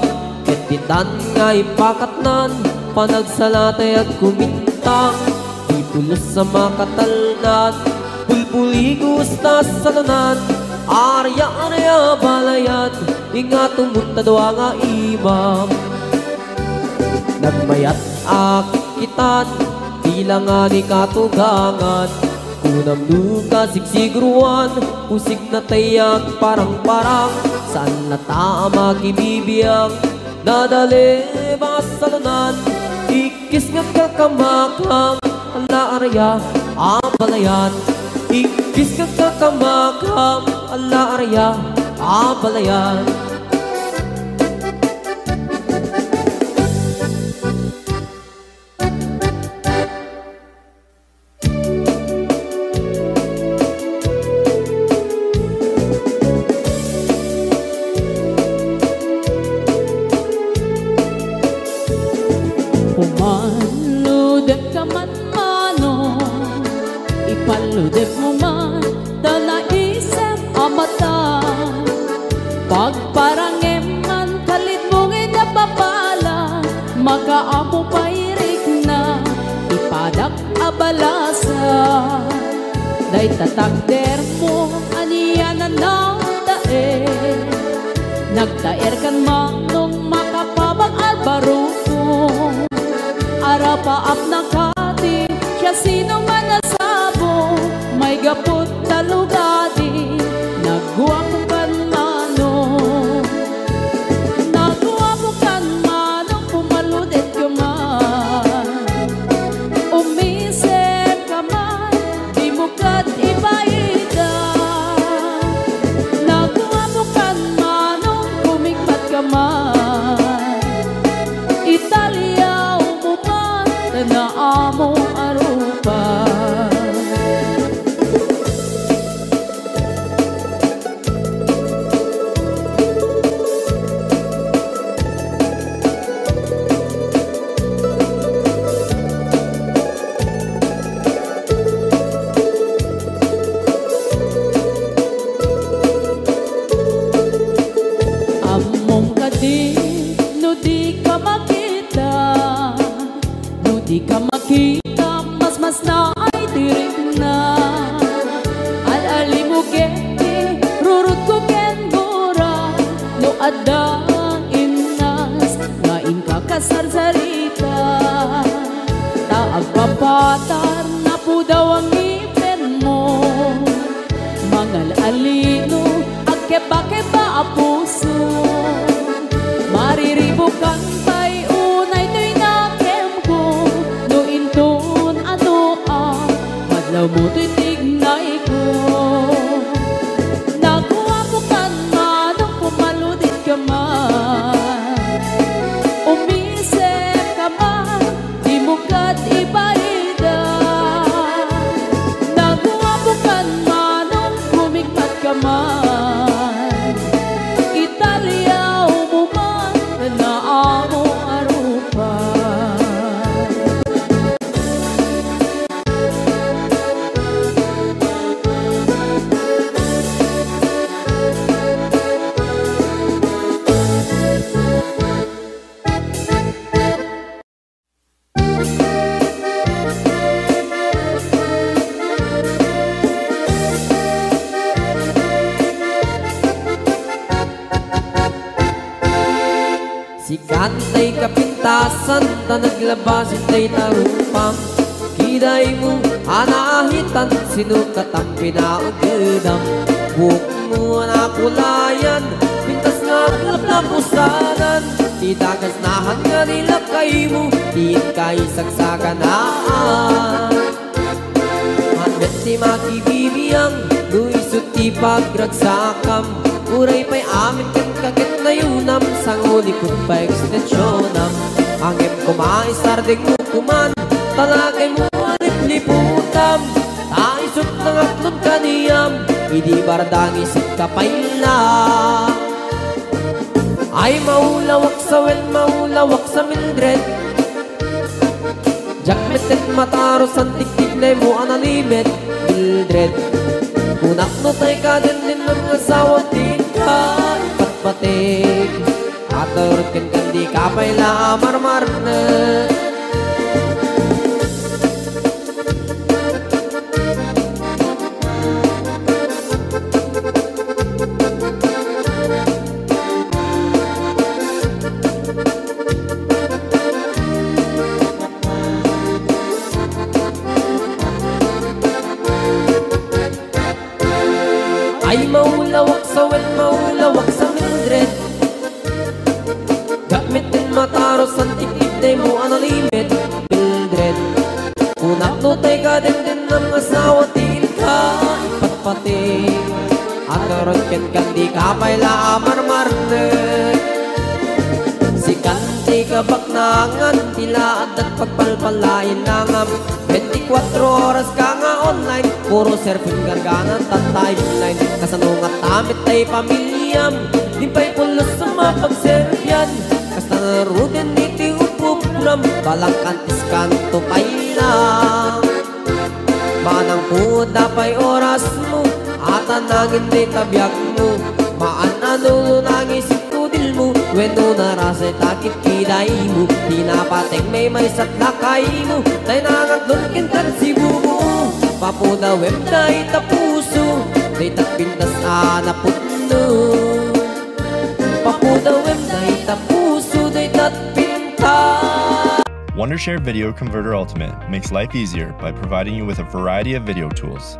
Ketitan nga ipakatnan, panagsalatay at kumintang. Di pulos sa makatalnan, pulpuligos na salunan. Arya balayan, ingat tumunta daw ang imam. Nagmayat akitan, tila nga ni katugangan. Makunam duka sigsiguruan, pusig na tayag parang-parang, saan na tama kibibiyang, nadali masalunan, ikis nga kakamakam, ala arya abalayan, ikis nga kakamakam, ala arya abalayan. Pumaludep ka man mano, ipaludep mo man, danaisip amatan. Pagparangem man kalit mong inapapala, makaamo pairik na, ipadak abalasa. Day tatakder mo, aniyan na nagdaer, nagdaer kan manong makapabag albarukong. Arapaap na kati, siya sino man nasabo, may gapot talugadi, nagguwapo kan mano. Nagguwapo kan mano, pumaludit ka man, umisip ka man, di mo kat ibaida. Nagguwapo kan mano, kumikmat ka man, Italia na amo arupa. Among kadi, no di ka makita, di ka makita, mas na ay tirik na. Al-ali mo geti, rurut ko ken gura, no adang inas, ngain ka kasarsarita. Taag papatar, na po daw ang ngipin mo, mangal alino, agkeba-keba a puso, mariribukan pa'y unay to'y nakem ko. Madlaw mo to'y tignay ko. Nakuha ko kan manong pumaludit ka man, umisip ka man, di mo kat ibaida. Nakuha ko kan manong kumikmat ka man, Italia umuman na amo arupa. Si kantay kapintasan, ta naglabasin tay tarupang, kiday mo anahitan, sinukat ang pinaugedam. Buhok mo na kulayan, pintas nga na pusanan, itagas nahan nga nila kay mo, diin kay sagsaganaan. Hangat si makibibiyang, luisot ti pagragsakam, uray pa'y amin kan kaget na yunam, sang ulikot pa ekstensyonan. Angem kumaisardeng mo kuman, talagay mo alit liputam, taisot ng atlon kaniyam, hindi bardang isip ka paila. Ay maulawak sa wen, maulawak sa Mildred, jakmetet mataros ang tiktik na mo analimet, Mildred. Kunak no tay ka din ng asawang din ka ipatpatig, aturot kan di ka paila marmar na. birthday mo limit Mildred. Kunak no tay ka din ng asawa til ka ipatpating. At karon ken kandi ka payla amarmarnet. Si kanti ka baknangan tila at pagpalpalain nangam. 24 oras ka nga online, puro surfing garganan tatay online. Kasanungat tamit tay pamilyam, di pa'y pulos sa mapagserfyan. Kasta narudin iti upuplam, balang kantis kanto pailang. Manang puda pa'y oras mo, atan nangin di tabyak mo. Maan-ano nangisip kudil mo, weno narasay takit kiday mo. Di napatek may satlakay mo, tay nangaglon kintan si bumo. Papuda web na itapuso, day tatpintas anaputno. Papuda web na itapuso, day tatpintas. Wondershare Video Converter Ultimate makes life easier by providing you with a variety of video tools.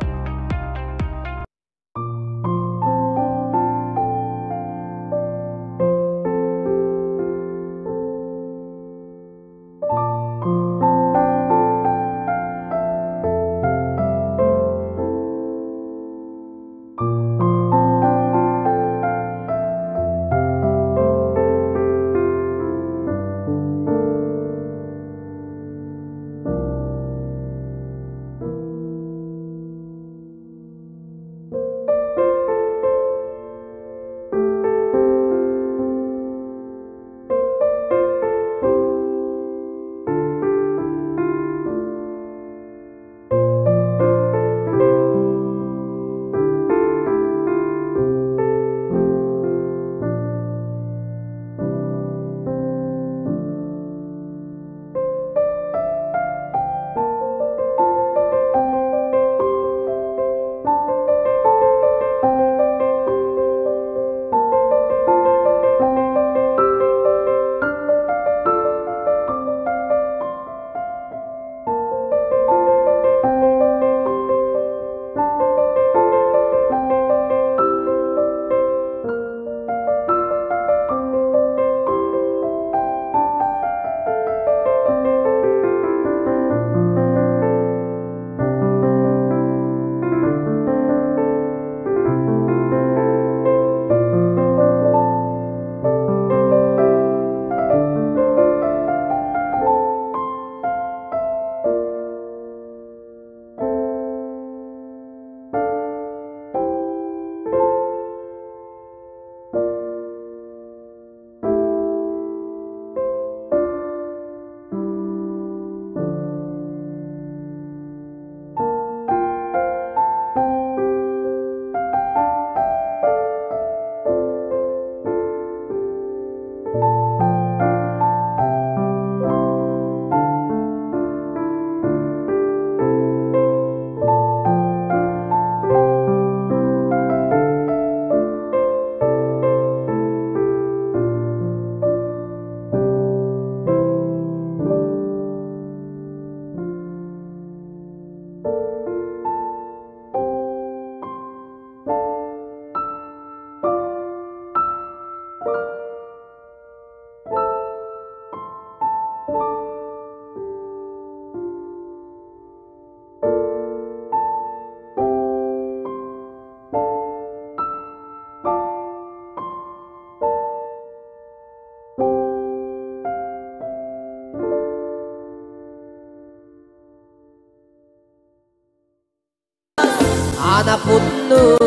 Anaputno.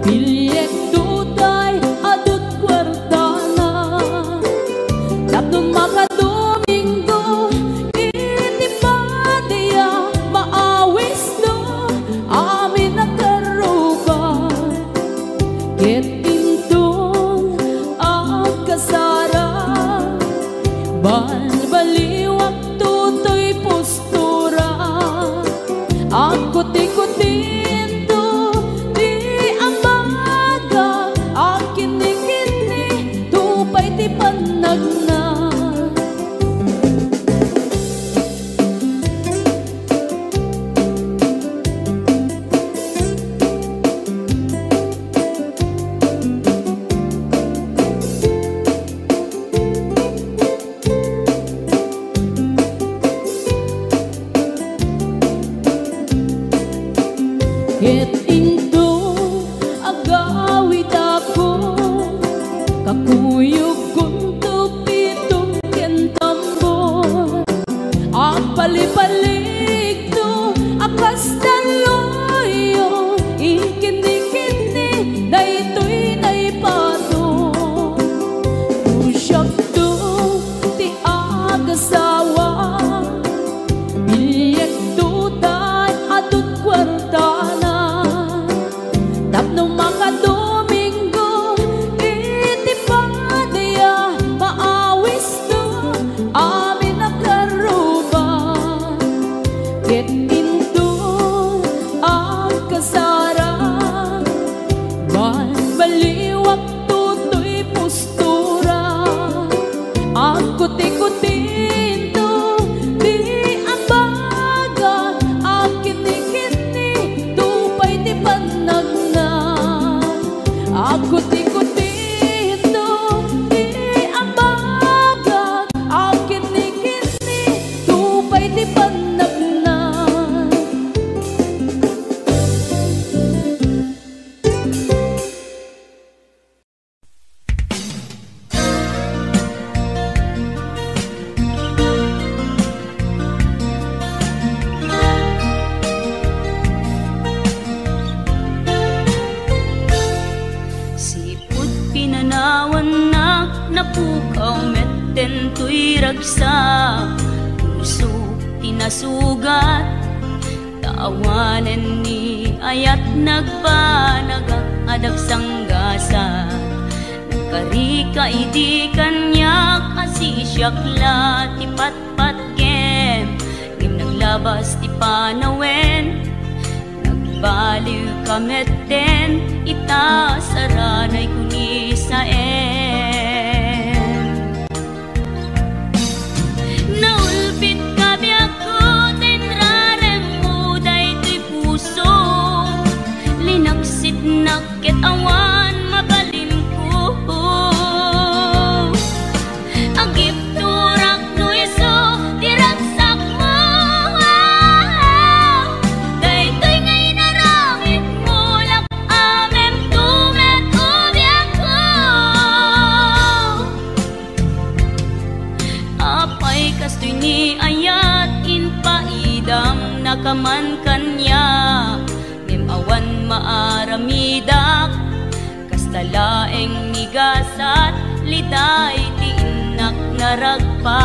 Pilyek tu Ket into agawid ako kakuyog kunto pitong kentambon apali-palig to akas daloyo ikini-kini daytoy naipato usyak to ti agasawa bilyek tutan atut kwartana tapno mga Domingo iti padaya maawis to amin nakaruban ket into ang kasara baliwag tutoy postura ang kuti-kutin to di ambaga ang kini-kini tupay di panagna ang kuti-kutin to di ambaga ang kini-kini tupay di panagna. Siput pinanawan na napukaw metten tuy ragsak puso tinasugat taawanen ni ayat nagbanagak adag sanggasa nagkarika idi kanyak asisyakla ti patpat kem ngim naglabas ti panawen baliw kametten ita saranay kuni saen naulpit kabi ako tinrarem mo daytoy puso linaksit nakit awan mabalin ko agip turak no iso diragsak mo daytoy ngay naramit mo lak amem tumet ubiak ko apay kastoy ni ayat inpaidam nakaman kanya ngem awan maaramidak kastalaeng nigasat liday ti inak naragpa